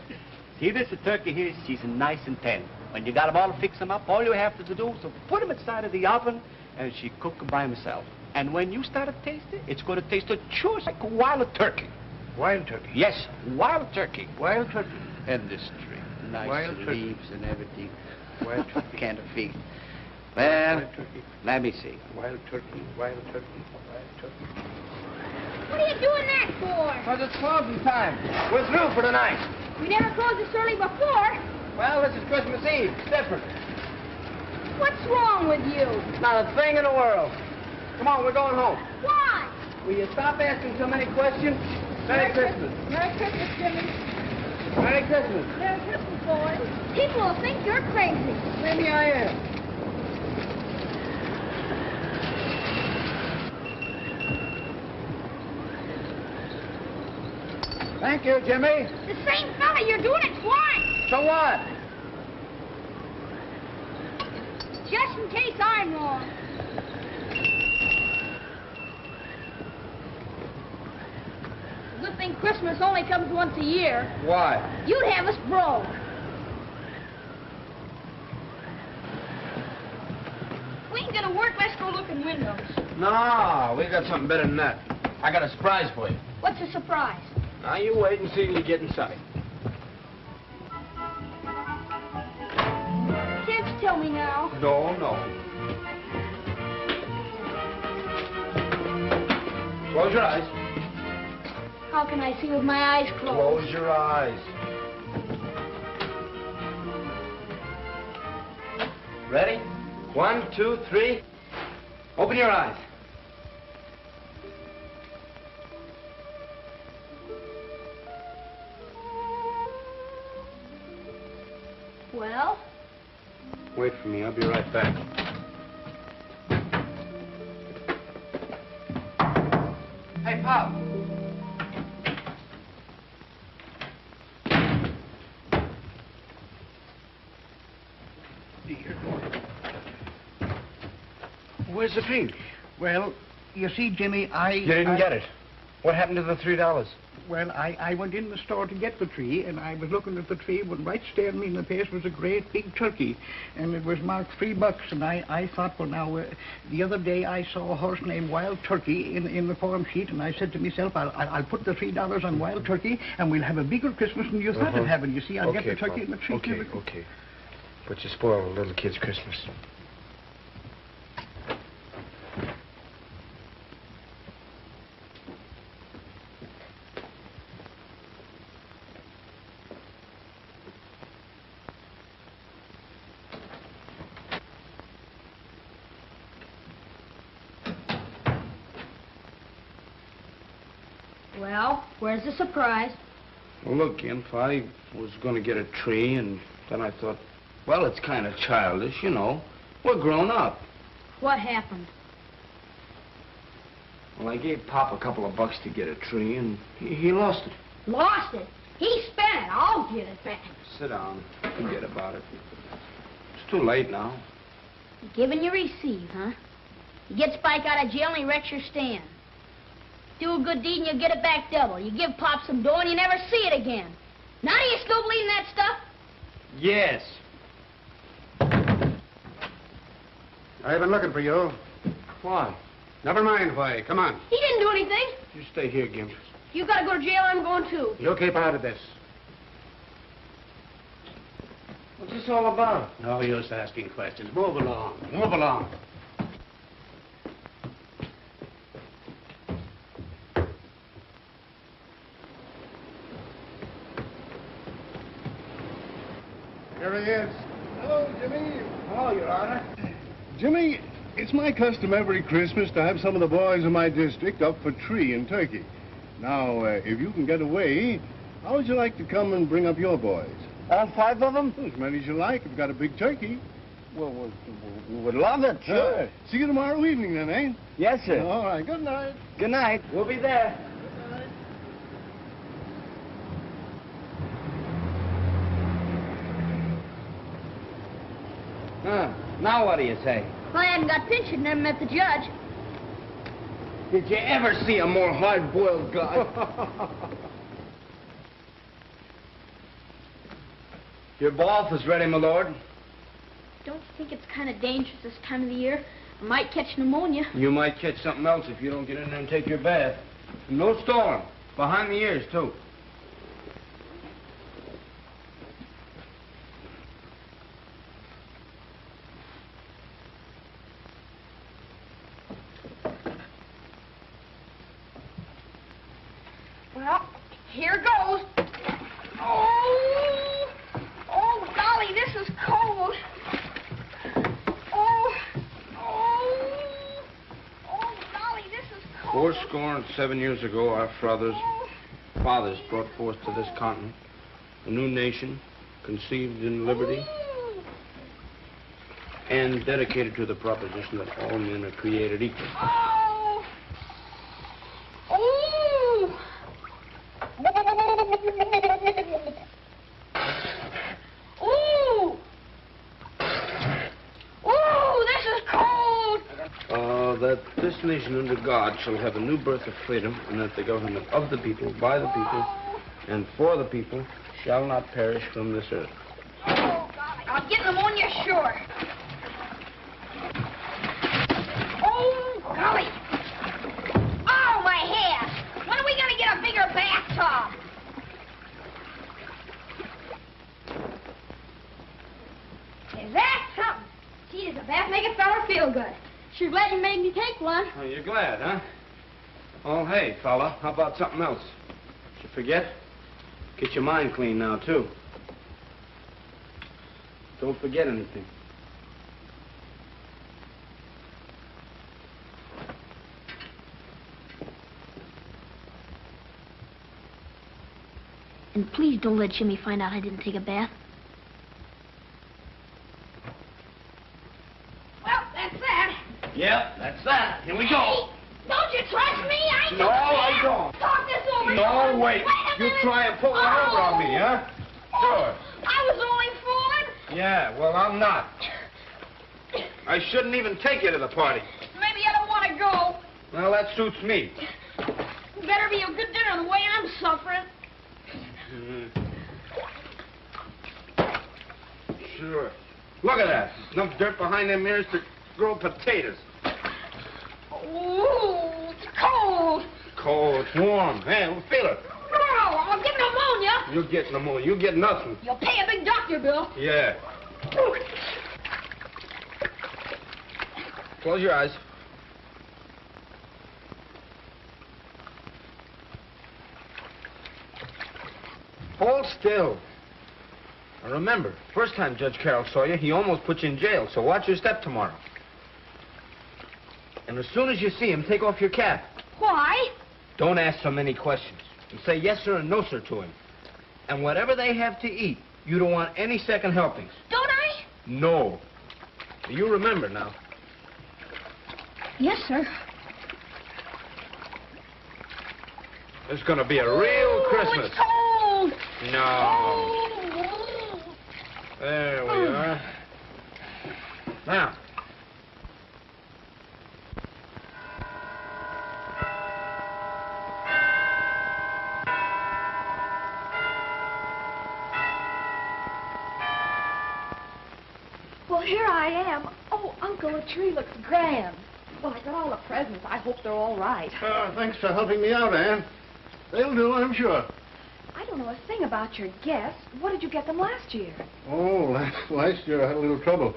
[SPEAKER 6] See this turkey here? She's nice and tender. When you got them all fix them up, all you have to do is to put them inside of the oven, and she cook them by herself. And when you start to taste it, it's going to taste just like a wild turkey.
[SPEAKER 4] Wild turkey?
[SPEAKER 6] Yes, wild turkey.
[SPEAKER 4] Wild turkey.
[SPEAKER 6] And this tree. Nice
[SPEAKER 4] Wild turkey.
[SPEAKER 6] leaves and everything.
[SPEAKER 4] Wild turkey.
[SPEAKER 6] Can't feed. Well,
[SPEAKER 4] Wild turkey.
[SPEAKER 6] let me see.
[SPEAKER 4] Wild turkey, wild turkey, wild turkey.
[SPEAKER 5] What are you doing that for?
[SPEAKER 2] Because it's closing time. We're through for tonight.
[SPEAKER 5] We never closed this early before.
[SPEAKER 2] Well, this is Christmas Eve. It's different.
[SPEAKER 5] What's wrong with you?
[SPEAKER 2] Not a thing in the world. Come on, we're going home.
[SPEAKER 5] Why?
[SPEAKER 2] Will you stop asking so many questions? Merry Christmas.
[SPEAKER 5] Merry Christmas, Jimmy.
[SPEAKER 2] Merry Christmas.
[SPEAKER 5] Merry Christmas, boys. People will think you're crazy.
[SPEAKER 2] Maybe I am. Thank you, Jimmy.
[SPEAKER 5] The same fella, you're doing it twice.
[SPEAKER 2] So what?
[SPEAKER 5] Just in case I'm wrong. Good thing Christmas only comes once a year.
[SPEAKER 2] Why?
[SPEAKER 5] You'd have us broke. We ain't gonna work. Let's go look in windows.
[SPEAKER 2] No, we got something better than that. I got a surprise for you.
[SPEAKER 5] What's a surprise?
[SPEAKER 2] Now, you wait and see till you get inside.
[SPEAKER 5] Kids, Don't tell me now.
[SPEAKER 2] No, no. Close your eyes.
[SPEAKER 5] How can I see with my eyes closed?
[SPEAKER 2] Close your eyes. Ready? 1, 2, 3. Open your eyes.
[SPEAKER 5] Well?
[SPEAKER 2] Wait for me. I'll be right back.
[SPEAKER 6] Hey, Pop.
[SPEAKER 2] Where's the tree?
[SPEAKER 4] Well, you see, Jimmy,
[SPEAKER 2] You didn't get it. What happened to the $3?
[SPEAKER 4] Well, I went in the store to get the tree, and I was looking at the tree when right staring me in the face was a great big turkey, and it was marked $3. And I thought, well, now, the other day I saw a horse named Wild Turkey in the form sheet, and I said to myself, I'll put the $3 on Wild Turkey, and we'll have a bigger Christmas than you thought of having. You see, I'll get the turkey and the tree.
[SPEAKER 2] Okay. But you spoiled a little kid's Christmas.
[SPEAKER 5] Well, where's the surprise?
[SPEAKER 2] Well, look, Gimp, I was going to get a tree, and then I thought, well, it's kind of childish, you know. We're grown up.
[SPEAKER 5] What happened?
[SPEAKER 2] Well, I gave Pop a couple of bucks to get a tree, and he lost it.
[SPEAKER 5] Lost it? He spent it. I'll get it back.
[SPEAKER 2] Sit down. Forget about it. It's too late now.
[SPEAKER 5] You give and you receive, huh? You get Spike out of jail and he wrecks your stand. Do a good deed and you get it back double. You give Pop some dough and you never see it again. Now do you still believe in that stuff?
[SPEAKER 2] Yes.
[SPEAKER 7] I've been looking for you.
[SPEAKER 2] Why?
[SPEAKER 7] Never mind why. Come on.
[SPEAKER 5] He didn't do anything.
[SPEAKER 2] You stay here, Gimp.
[SPEAKER 5] You gotta go to jail, I'm going too.
[SPEAKER 7] You keep out of this.
[SPEAKER 2] What's this all about?
[SPEAKER 7] No use asking questions. Move along. Move along.
[SPEAKER 10] Here he is. Hello, Jimmy.
[SPEAKER 4] Hello, Your Honor.
[SPEAKER 10] Jimmy, it's my custom every Christmas to have some of the boys in my district up for tree and turkey. Now, if you can get away, how would you like to come and bring up your boys?
[SPEAKER 2] All 5 of them?
[SPEAKER 10] As many as you like. We've got a big turkey.
[SPEAKER 2] Well, we would love it, sure.
[SPEAKER 10] See you tomorrow evening, then, eh?
[SPEAKER 2] Yes, sir.
[SPEAKER 10] All right. Good night.
[SPEAKER 2] Good night. We'll be there. Now what do you say?
[SPEAKER 5] Well, I hadn't got pinched and never met the judge.
[SPEAKER 2] Did you ever see a more hard-boiled guy? Your bath is ready, my lord.
[SPEAKER 5] Don't you think it's kind of dangerous this time of the year? I might catch pneumonia.
[SPEAKER 2] You might catch something else if you don't get in there and take your bath. No storm. Behind the ears, too.
[SPEAKER 3] Well, here goes. Oh, golly, this is cold. Oh, golly, this is cold.
[SPEAKER 2] 7 years ago, our fathers brought forth to this continent a new nation, conceived in liberty, and dedicated to the proposition that all men are created equal. That this nation under God shall have a new birth of freedom, and that the government of the people, by the people, and for the people shall not perish from this earth.
[SPEAKER 5] Oh, golly, I'll get pneumonia, sure. Oh, golly. Oh, my hair. When are we going to get a bigger bathtub? Is that something? Sure glad you made me take one.
[SPEAKER 2] Oh, you're glad, huh? Oh, hey, fella, how about something else? Did you forget? Get your mind clean now, too. Don't forget anything.
[SPEAKER 5] And please don't let Jimmy find out I didn't take a bath.
[SPEAKER 3] Well, that's that.
[SPEAKER 2] Yep, that's that. Here we go.
[SPEAKER 3] Don't you trust me? I ain't
[SPEAKER 2] No,
[SPEAKER 3] gonna
[SPEAKER 2] I
[SPEAKER 3] bath.
[SPEAKER 2] don't.
[SPEAKER 3] Talk this over.
[SPEAKER 2] No, wait.
[SPEAKER 3] Wait a
[SPEAKER 2] You
[SPEAKER 3] minute.
[SPEAKER 2] try and pull one over on me, huh? Sure.
[SPEAKER 3] I was only fooling.
[SPEAKER 2] Yeah, well, I'm not. I shouldn't even take you to the party.
[SPEAKER 3] Maybe I don't want to go.
[SPEAKER 2] Well, that suits me.
[SPEAKER 3] Better be a good dinner the way I'm suffering.
[SPEAKER 2] Sure. Look at that. Enough dirt behind them ears to grow potatoes.
[SPEAKER 3] Ooh, it's cold.
[SPEAKER 2] Cold, it's warm. Hey, we'll feel it.
[SPEAKER 3] No, I'll get pneumonia.
[SPEAKER 2] You'll get pneumonia. You'll get nothing.
[SPEAKER 3] You'll pay a big doctor bill.
[SPEAKER 2] Yeah. Close your eyes. Hold still. Now remember, first time Judge Carroll saw you, he almost put you in jail, so watch your step tomorrow. And as soon as you see him, take off your cap.
[SPEAKER 3] Why?
[SPEAKER 2] Don't ask so many questions. And say yes, sir, and no, sir to him. And whatever they have to eat, you don't want any second helpings.
[SPEAKER 3] Don't I?
[SPEAKER 2] No. You remember now.
[SPEAKER 3] Yes, sir.
[SPEAKER 2] It's gonna be a real Christmas.
[SPEAKER 3] It's cold.
[SPEAKER 2] No. There we are. Now.
[SPEAKER 15] Well, here I am. Oh, Uncle, the tree looks grand. Well, I got all the presents. I hope they're all right.
[SPEAKER 10] Thanks for helping me out, Ann. They'll do, I'm sure.
[SPEAKER 15] I don't know a thing about your guests. What did you get them last year?
[SPEAKER 10] Oh, last year I had a little trouble.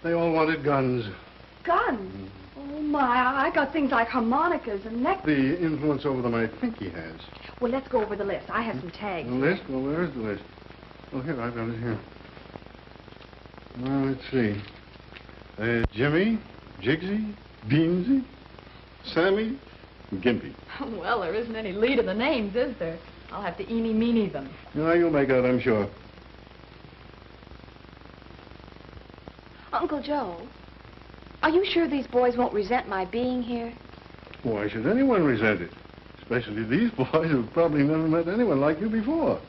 [SPEAKER 10] They all wanted guns.
[SPEAKER 15] Guns? Oh, my. I got things like harmonicas and necklaces.
[SPEAKER 10] The influence over them I think he has.
[SPEAKER 15] Well, let's go over the list. I have some tags.
[SPEAKER 10] The list? Well, where's the list? Oh, here, I've got it here. Well, let's see. Jimmy, Jigsy, Beansy, Sammy, and Gimpy.
[SPEAKER 15] Well, there isn't any lead in the names, is there? I'll have to eeny-meeny them.
[SPEAKER 10] No, you'll make out, I'm sure.
[SPEAKER 15] Uncle Joe, are you sure these boys won't resent my being here?
[SPEAKER 10] Why should anyone resent it? Especially these boys who've probably never met anyone like you before.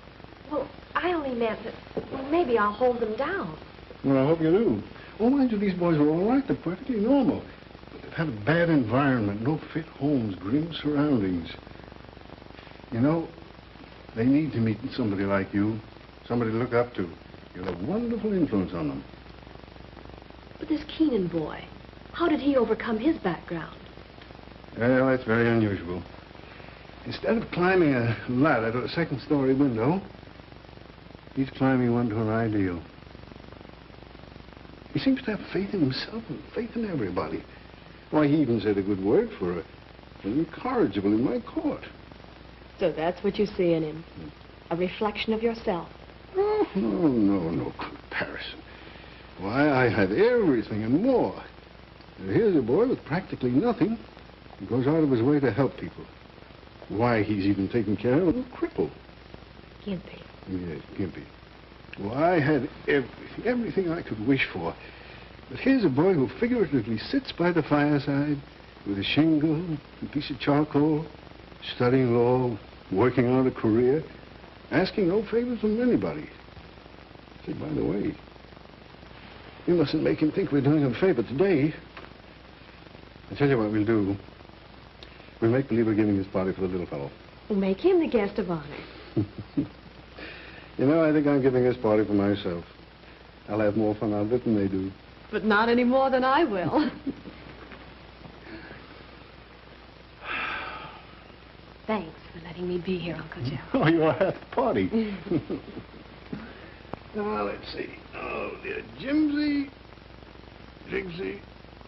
[SPEAKER 15] Well, I only meant that, well, maybe I'll hold them down.
[SPEAKER 10] Well, I hope you do. Oh, mind you, these boys are all right. They're perfectly normal. But they've had a bad environment, no fit homes, grim surroundings. You know, they need to meet somebody like you, somebody to look up to. You'll have a wonderful influence on them.
[SPEAKER 15] But this Keenan boy, how did he overcome his background?
[SPEAKER 10] Well, that's very unusual. Instead of climbing a ladder to a second-story window, he's climbing one to an ideal. He seems to have faith in himself and faith in everybody. Why, he even said a good word for her. Was incorrigible in my court.
[SPEAKER 15] So that's what you see in him. A reflection of yourself.
[SPEAKER 10] Oh, no comparison. Why, I had everything and more. And here's a boy with practically nothing who goes out of his way to help people. Why, he's even taken care of a cripple.
[SPEAKER 15] Gimpy.
[SPEAKER 10] Yes, Gimpy. Well, I had everything I could wish for. But here's a boy who figuratively sits by the fireside with a shingle, a piece of charcoal, studying law, working on a career, asking no favors from anybody. Say, by the way, you mustn't make him think we're doing him a favor today. I tell you what we'll do. We'll make believe we're giving this party for the little fellow.
[SPEAKER 15] We'll make him the guest of honor.
[SPEAKER 10] You know, I think I'm giving this party for myself. I'll have more fun out of it than they do.
[SPEAKER 15] But not any more than I will. Thanks for letting me be here, Uncle Joe.
[SPEAKER 10] Oh, you're at the party. Now, let's see. Oh, dear. Jimsy, Jigsy,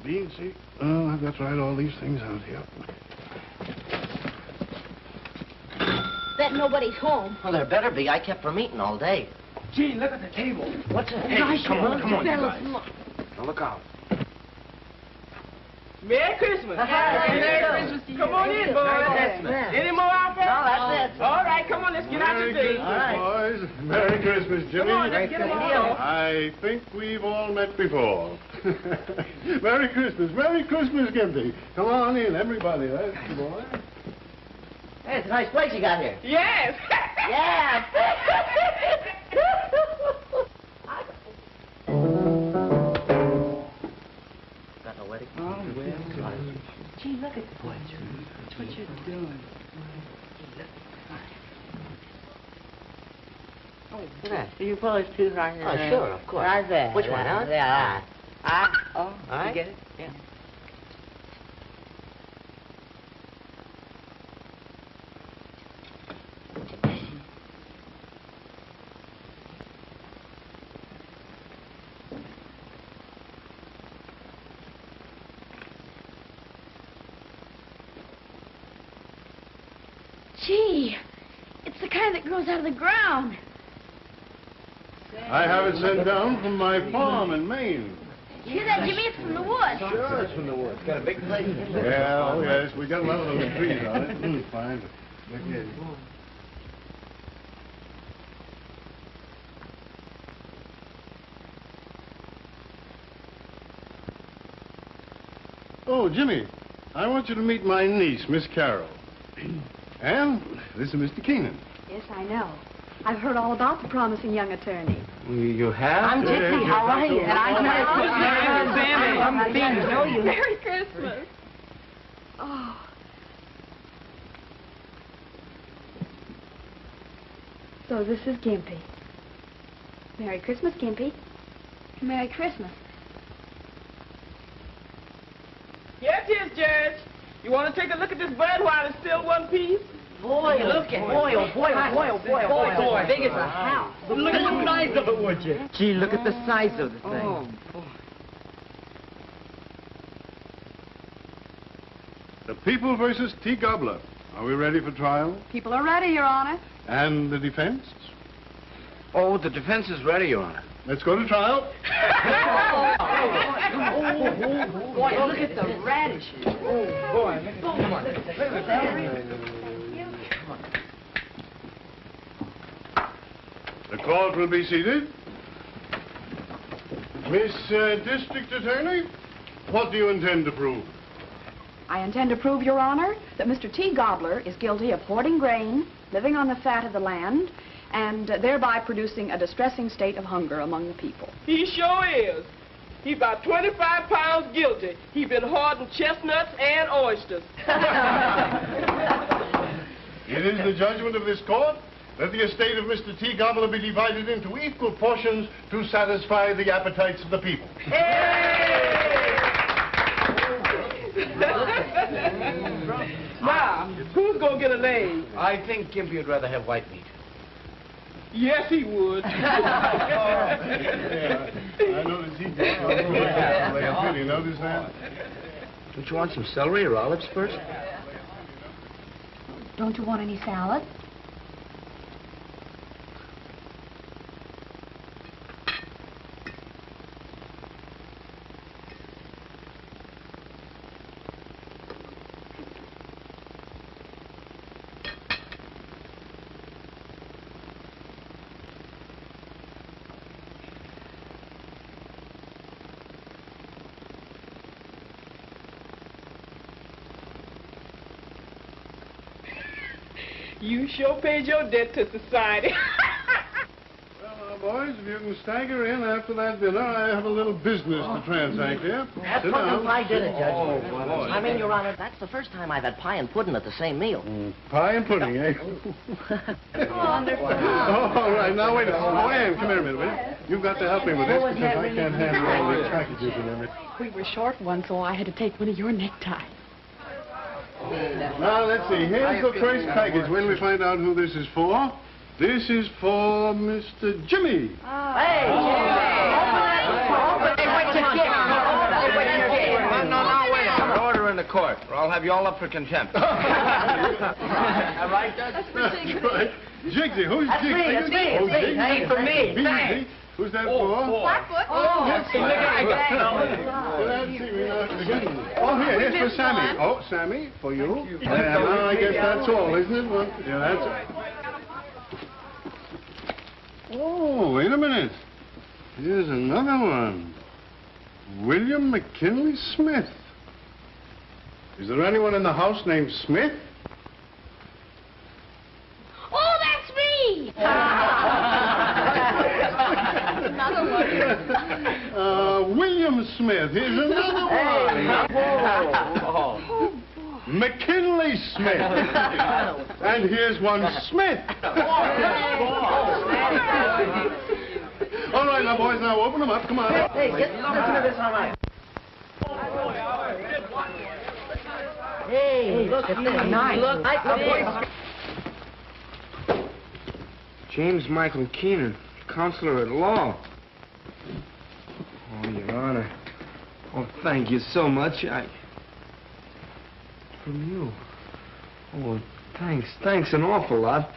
[SPEAKER 10] B and C. Oh, I've got to write all these things out here.
[SPEAKER 5] Bet nobody's home.
[SPEAKER 1] Well, there better be. I kept from eating all day.
[SPEAKER 2] Gee, look at the table.
[SPEAKER 1] What's it?
[SPEAKER 2] Hey, come on, you guys. Now look out.
[SPEAKER 13] Merry Christmas.
[SPEAKER 1] Merry
[SPEAKER 13] Christmas. Come on in, boys. Any more out there?
[SPEAKER 1] No, that's it.
[SPEAKER 13] All right, come on, let's get out
[SPEAKER 10] Merry
[SPEAKER 13] your day.
[SPEAKER 10] Christmas, boys. Merry Christmas, Jimmy.
[SPEAKER 13] Come on, let's get them on.
[SPEAKER 10] I think we've all met before. Merry Christmas, Gimpy. Come on in, everybody. That's the boy.
[SPEAKER 1] Hey, it's a nice place you got here.
[SPEAKER 13] Yes.
[SPEAKER 1] Yeah. Got no wedding?
[SPEAKER 11] Oh, well. Gee, look at the boys. That's what you're doing.
[SPEAKER 12] Do you pull his tooth right here?
[SPEAKER 1] Oh, sure, of course.
[SPEAKER 12] Right there.
[SPEAKER 1] Which one, huh?
[SPEAKER 12] Yeah. Oh,
[SPEAKER 1] All right.
[SPEAKER 12] you get it? Yeah.
[SPEAKER 5] Gee, it's the kind that grows out of the ground.
[SPEAKER 10] I have it sent down from my farm in Maine.
[SPEAKER 5] You hear that, Jimmy? It's from the woods.
[SPEAKER 2] Sure, it's from the woods. Got a big place.
[SPEAKER 10] Yeah, oh yes, we got a lot of those trees on it. Fine. Look here. Oh, Jimmy, I want you to meet my niece, Miss Carroll. And this is Mr. Keenan.
[SPEAKER 15] Yes, I know. I've heard all about the promising young attorney.
[SPEAKER 2] You have?
[SPEAKER 15] I'm Gimpy. How are you? And I'm
[SPEAKER 13] Merry Christmas.
[SPEAKER 15] know you. Merry Christmas. Oh. So this is Gimpy. Merry Christmas, Gimpy.
[SPEAKER 5] Merry Christmas.
[SPEAKER 13] Yes, yes, Judge. You want to take a look at this bud while it's still one piece?
[SPEAKER 1] Boy, look at boy, oh boy, oh boy, oh boy, oh boy.
[SPEAKER 11] Big as a house. Look at the size of it, would you?
[SPEAKER 2] Gee, look at the size of the thing.
[SPEAKER 11] Oh, boy.
[SPEAKER 10] The People versus T. Gobbler. Are we ready for trial?
[SPEAKER 15] People are ready, Your Honor.
[SPEAKER 10] And the defense?
[SPEAKER 2] Oh, the defense is ready, Your Honor.
[SPEAKER 10] Let's go to trial.
[SPEAKER 11] Boy, look at the radishes. Oh, boy. Come on.
[SPEAKER 10] The court will be seated. Miss District Attorney, what do you intend to prove?
[SPEAKER 15] I intend to prove, Your Honor, that Mr. T. Gobbler is guilty of hoarding grain, living on the fat of the land, and thereby producing a distressing state of hunger among the people.
[SPEAKER 13] He sure is. He's about 25 pounds guilty. He's been hoarding chestnuts and oysters.
[SPEAKER 10] It is the judgment of this court that the estate of Mr. T. Gobbler be divided into equal portions to satisfy the appetites of the people.
[SPEAKER 13] Now, who's going to get a leg?
[SPEAKER 8] I think Gimpy would rather have white meat.
[SPEAKER 13] Yes, he would.
[SPEAKER 10] Yeah, I noticed he did. Did you notice that?
[SPEAKER 2] Don't you want some celery or olives first?
[SPEAKER 15] Don't you want any salad?
[SPEAKER 13] You sure paid your debt to society.
[SPEAKER 10] Well, boys, if you can stagger in after that dinner, I have a little business to transact here.
[SPEAKER 1] That's
[SPEAKER 10] Sit
[SPEAKER 1] pudding
[SPEAKER 10] down.
[SPEAKER 1] and pie dinner, Judge.
[SPEAKER 10] Oh, boy.
[SPEAKER 1] I mean, Your Honor, that's the first time I've had pie and pudding at the same meal.
[SPEAKER 10] Pie and pudding, eh?
[SPEAKER 1] Wonderful.
[SPEAKER 10] Oh, all right. Now, wait a minute. Oh, Ann, come here a minute, will you? You've got to help me with this because I can't handle all these packages and everything.
[SPEAKER 15] We were short one, so I had to take one of your neckties.
[SPEAKER 10] Now, let's see. Here's the first package. When we find out who this is for. This is for Mr. Jimmy.
[SPEAKER 1] Hey, Jimmy! Open it! Open it! Wait,
[SPEAKER 2] or I'll have you all up for contempt.
[SPEAKER 11] All right,
[SPEAKER 10] That's right. Jigsy, who's
[SPEAKER 11] That's
[SPEAKER 10] Jigsy?
[SPEAKER 11] me, that's me,
[SPEAKER 10] Oh,
[SPEAKER 11] that's me.
[SPEAKER 10] Jigsy.
[SPEAKER 11] Hey, for me,
[SPEAKER 10] Jigsy.
[SPEAKER 11] thanks.
[SPEAKER 10] Who's that for?
[SPEAKER 11] Blackfoot.
[SPEAKER 10] Oh,
[SPEAKER 11] That's
[SPEAKER 10] that's
[SPEAKER 11] me.
[SPEAKER 10] Oh, here's for Sammy. Oh, Sammy, for you. Yeah, now I guess that's all, isn't it? Well, yeah, that's it. Oh, wait a minute. Here's another one. William McKinley Smith. Is there anyone in the house named Smith?
[SPEAKER 5] Oh, that's me! Another one.
[SPEAKER 10] William Smith. Here's another one. McKinley Smith. And here's one Smith. All right, now, boys, now open them up. Come on.
[SPEAKER 11] Hey, listen to this on my... Hey, look, it's nice. Look,
[SPEAKER 2] James Michael Keenan, Counselor at Law. Oh, Your Honor. Oh, thank you so much. From you. Oh, thanks an awful lot.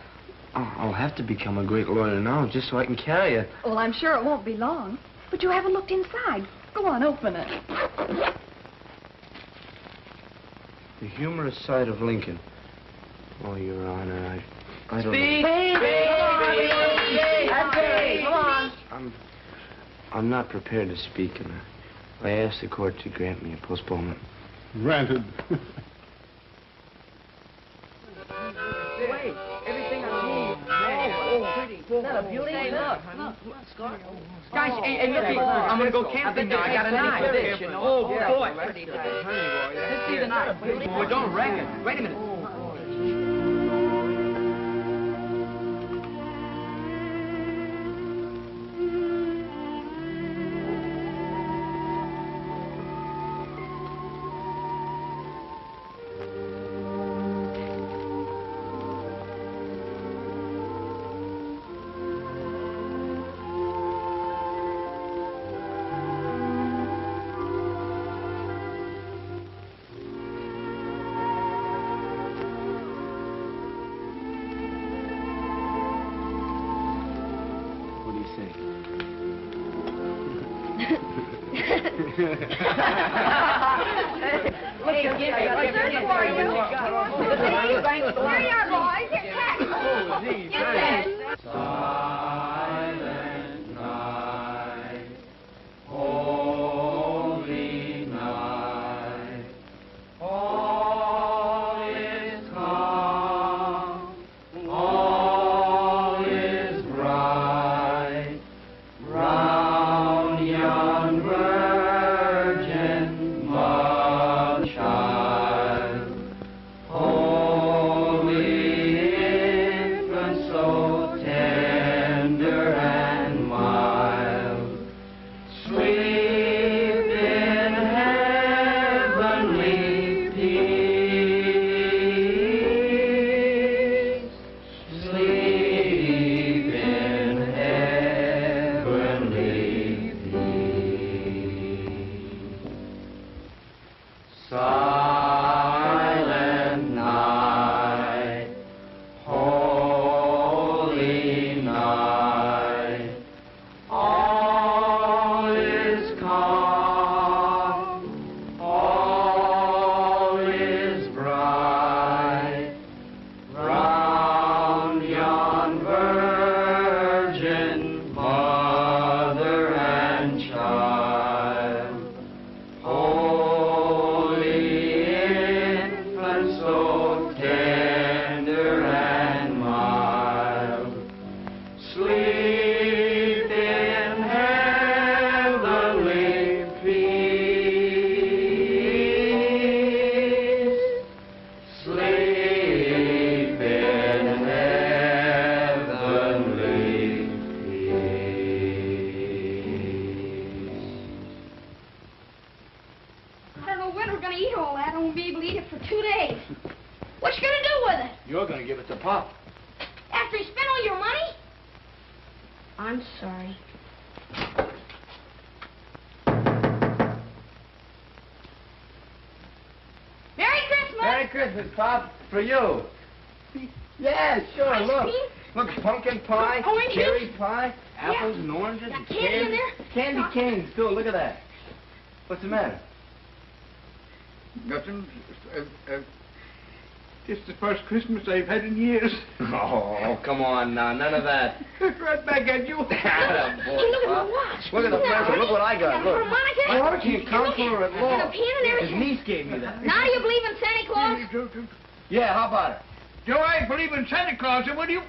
[SPEAKER 2] I'll have to become a great lawyer now just so I can carry it.
[SPEAKER 15] Well, I'm sure it won't be long. But you haven't looked inside. Go on, open it.
[SPEAKER 2] The humorous side of Lincoln. Oh, Your Honor, I don't
[SPEAKER 11] Speak! Come on!
[SPEAKER 2] I'm not prepared to speak, and I asked the court to grant me a postponement.
[SPEAKER 10] Granted.
[SPEAKER 11] Wait, everything I need. Oh, pretty. Isn't that a beauty? Hey, look. Guys, hey, look, I'm gonna go camping now. I got a knife. Oh, boy. Let's see the knife. Well, don't wreck it. Wait a minute.
[SPEAKER 5] Mary
[SPEAKER 2] Christmas, Pop. For you. Yeah, sure,
[SPEAKER 5] Ice
[SPEAKER 2] look.
[SPEAKER 5] cream?
[SPEAKER 2] Look, pumpkin pie,
[SPEAKER 5] Oranges?
[SPEAKER 2] cherry pie, apples and oranges.
[SPEAKER 5] Got
[SPEAKER 2] and
[SPEAKER 5] candy in there?
[SPEAKER 2] Candy canes, too. Look at that. What's the matter?
[SPEAKER 4] Nothing. It's the first Christmas I've had in years.
[SPEAKER 2] Oh, come on now. None of that.
[SPEAKER 4] Right back at you.
[SPEAKER 2] Boy,
[SPEAKER 5] Hey, look at my
[SPEAKER 2] Pop.
[SPEAKER 5] watch.
[SPEAKER 2] Look at the present. Look what I got. Look.
[SPEAKER 5] Harmonica.
[SPEAKER 2] Harmonica counselor at law.
[SPEAKER 5] And a pen and
[SPEAKER 2] His
[SPEAKER 5] everything.
[SPEAKER 2] niece gave me that.
[SPEAKER 5] Now do you believe in Santa Claus?
[SPEAKER 2] Yeah, how about it?
[SPEAKER 4] Do I believe in Santa Claus? And what do you...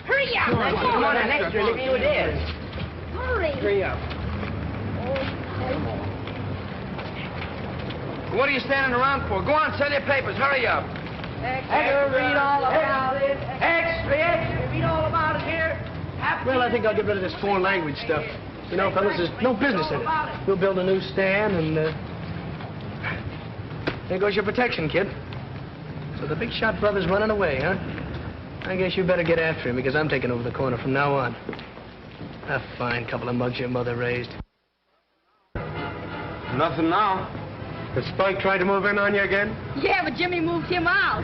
[SPEAKER 5] Hurry up.
[SPEAKER 1] Come on, an extra. Look who it is.
[SPEAKER 5] Hurry.
[SPEAKER 2] Hurry up. What are you standing around for? Go on, sell your papers. Hurry up.
[SPEAKER 1] Extra, read all about it.
[SPEAKER 2] Extra, extra.
[SPEAKER 1] Read all about it here.
[SPEAKER 11] Well, I think I'll get rid of this foreign language stuff. You know, fellas, there's no business in it. We'll build a newsstand and, there goes your protection, kid. So the big shot brother's running away, huh? I guess you better get after him, because I'm taking over the corner from now on. A fine couple of mugs your mother raised.
[SPEAKER 2] Nothing now.
[SPEAKER 7] Did Spike try to move in on you again?
[SPEAKER 5] Yeah, but Jimmy moved him out.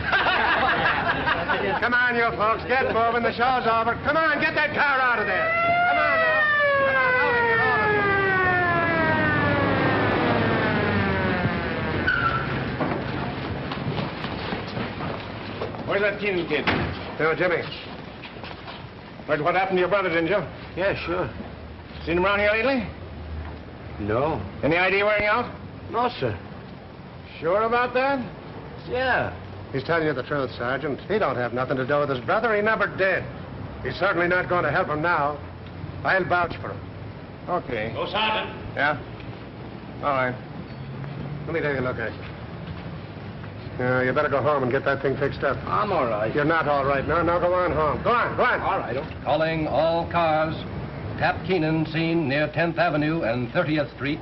[SPEAKER 7] Come on, you folks, get moving. The show's over. Come on, get that car out of there. Come on now. Come on, out of here, all of you.
[SPEAKER 2] Where's that Keenan kid?
[SPEAKER 7] Now, Jimmy. Heard what happened to your brother, didn't you?
[SPEAKER 11] Yeah, sure.
[SPEAKER 7] Seen him around here lately?
[SPEAKER 11] No.
[SPEAKER 7] Any ID wearing out?
[SPEAKER 11] No, sir.
[SPEAKER 7] Sure about that?
[SPEAKER 11] Yeah.
[SPEAKER 7] He's telling you the truth, Sergeant. He don't have nothing to do with his brother. He never did. He's certainly not going to help him now. I'll vouch for him. Okay.
[SPEAKER 10] Go, Sergeant.
[SPEAKER 7] Yeah? All right. Let me take a look at you. You better go home and get that thing fixed up.
[SPEAKER 2] I'm all right.
[SPEAKER 7] You're not all right now. Now go on home. Go on, go on.
[SPEAKER 2] All right.
[SPEAKER 9] Calling all cars. Tap Keenan seen near 10th Avenue and 30th Street.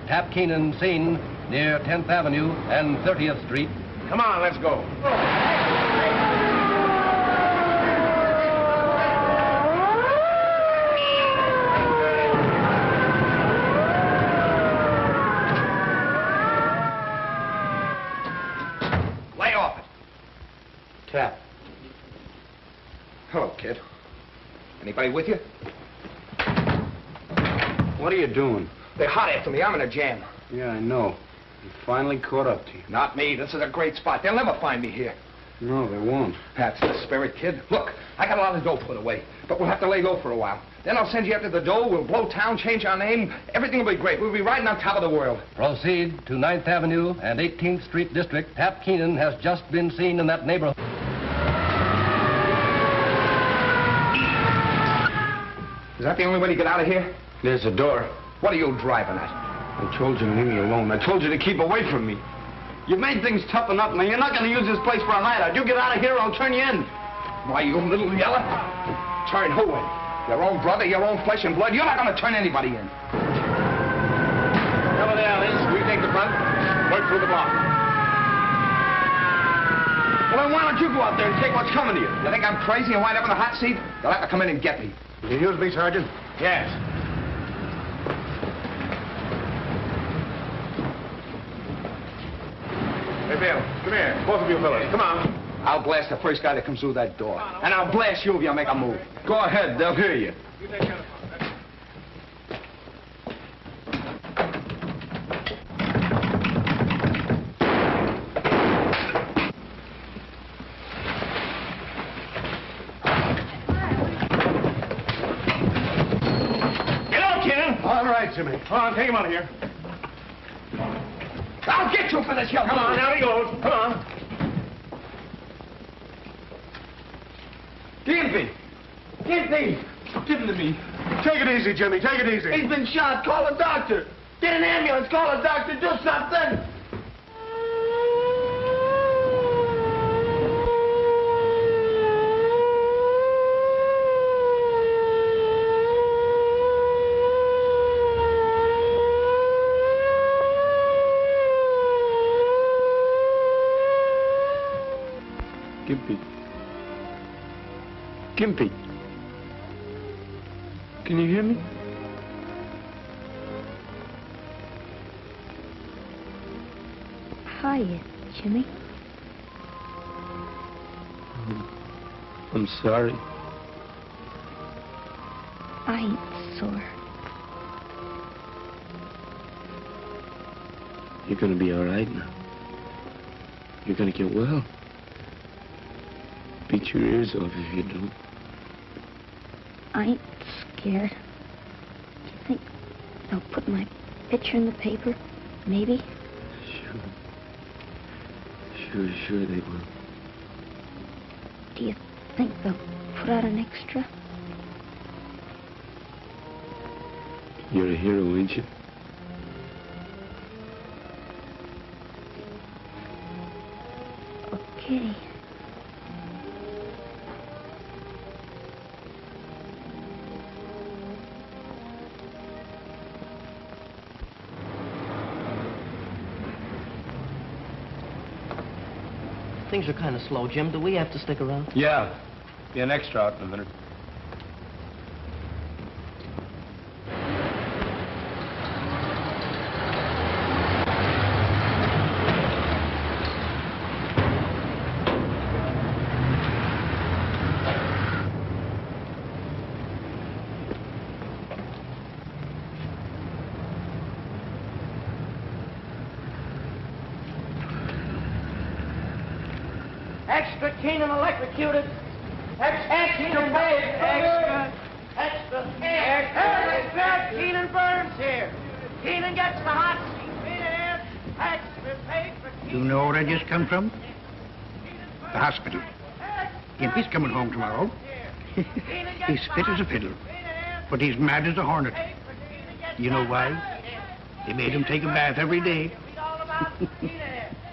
[SPEAKER 9] Tap Keenan seen near 10th Avenue and 30th Street.
[SPEAKER 7] Come on, let's go.
[SPEAKER 2] Lay off it.
[SPEAKER 11] Tap.
[SPEAKER 2] Hello, kid. Anybody with you?
[SPEAKER 7] What are you doing?
[SPEAKER 2] They're hot after me. I'm in a jam.
[SPEAKER 7] Yeah, I know. You finally caught up to you.
[SPEAKER 2] Not me. This is a great spot. They'll never find me here.
[SPEAKER 7] No, they won't.
[SPEAKER 2] That's the spirit, kid. Look, I got a lot of dough put away, but we'll have to lay low for a while. Then I'll send you after the dough. We'll blow town, change our name. Everything will be great. We'll be riding on top of the world.
[SPEAKER 9] Proceed to 9th Avenue and 18th Street District. Tap Keenan has just been seen in that neighborhood.
[SPEAKER 2] Is that the only way to get out of here?
[SPEAKER 7] There's a door.
[SPEAKER 2] What are you driving at?
[SPEAKER 7] I told you to leave me alone. I told you to keep away from me.
[SPEAKER 2] You've made things tough enough, man. You're not going to use this place for a hideout. You get out of here, I'll turn you in. Why, you little yeller? Turn who in? Your own brother, your own flesh and blood? You're not going to turn anybody in.
[SPEAKER 7] Cover the alleys.
[SPEAKER 2] We take the front, work through the block. Well, then why don't you go out there and take what's coming to you? You think I'm crazy and wind up in the hot seat? They'll have to come in and get me.
[SPEAKER 7] Will you use me, Sergeant?
[SPEAKER 2] Yes.
[SPEAKER 7] Hey, Bill, come here. Both of you fellas, come on.
[SPEAKER 2] I'll blast the first guy that comes through that door. And I'll blast you if you make a move. Go ahead, they'll hear you. Get out, Ken!
[SPEAKER 7] All right, Jimmy. Come on, take him out of here.
[SPEAKER 2] I'll get you for this, you.
[SPEAKER 7] Come on, out he goes. Come on.
[SPEAKER 2] Gimpy! Gimpy! Give him to me.
[SPEAKER 7] Take it easy, Jimmy. Take it easy.
[SPEAKER 2] He's been shot. Call a doctor. Get an ambulance. Call a doctor. Do something. Gimpy. Gimpy. Can you hear me?
[SPEAKER 5] Hiya, Jimmy.
[SPEAKER 2] I'm sorry.
[SPEAKER 5] I ain't sore.
[SPEAKER 2] You're gonna be all right now. You're gonna get well. Beat your ears off if you don't.
[SPEAKER 5] I ain't scared. Do you think they'll put my picture in the paper? Maybe?
[SPEAKER 2] Sure they will.
[SPEAKER 5] Do you think they'll put out an extra?
[SPEAKER 2] You're a hero, ain't you?
[SPEAKER 5] Okay.
[SPEAKER 1] Things are kind of slow, Jim. Do we have to stick around?
[SPEAKER 2] Yeah. Be an extra out in a minute.
[SPEAKER 1] Extra Keenan electrocuted. Extra Keenan burns. Extra Keenan burns here. Keenan gets the hot seat. Extra paper.
[SPEAKER 4] You know where I just come from? The hospital. Gimpy's coming home tomorrow. He's fit as a fiddle, but he's mad as a hornet. You know why? They made him take a bath every day.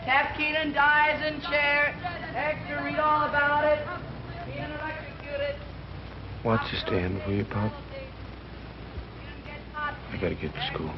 [SPEAKER 1] Cap Keenan dies in chair. Extra, read all about it. Keenan electrocuted.
[SPEAKER 2] Watch you stand, will you, Pop? I gotta get to school.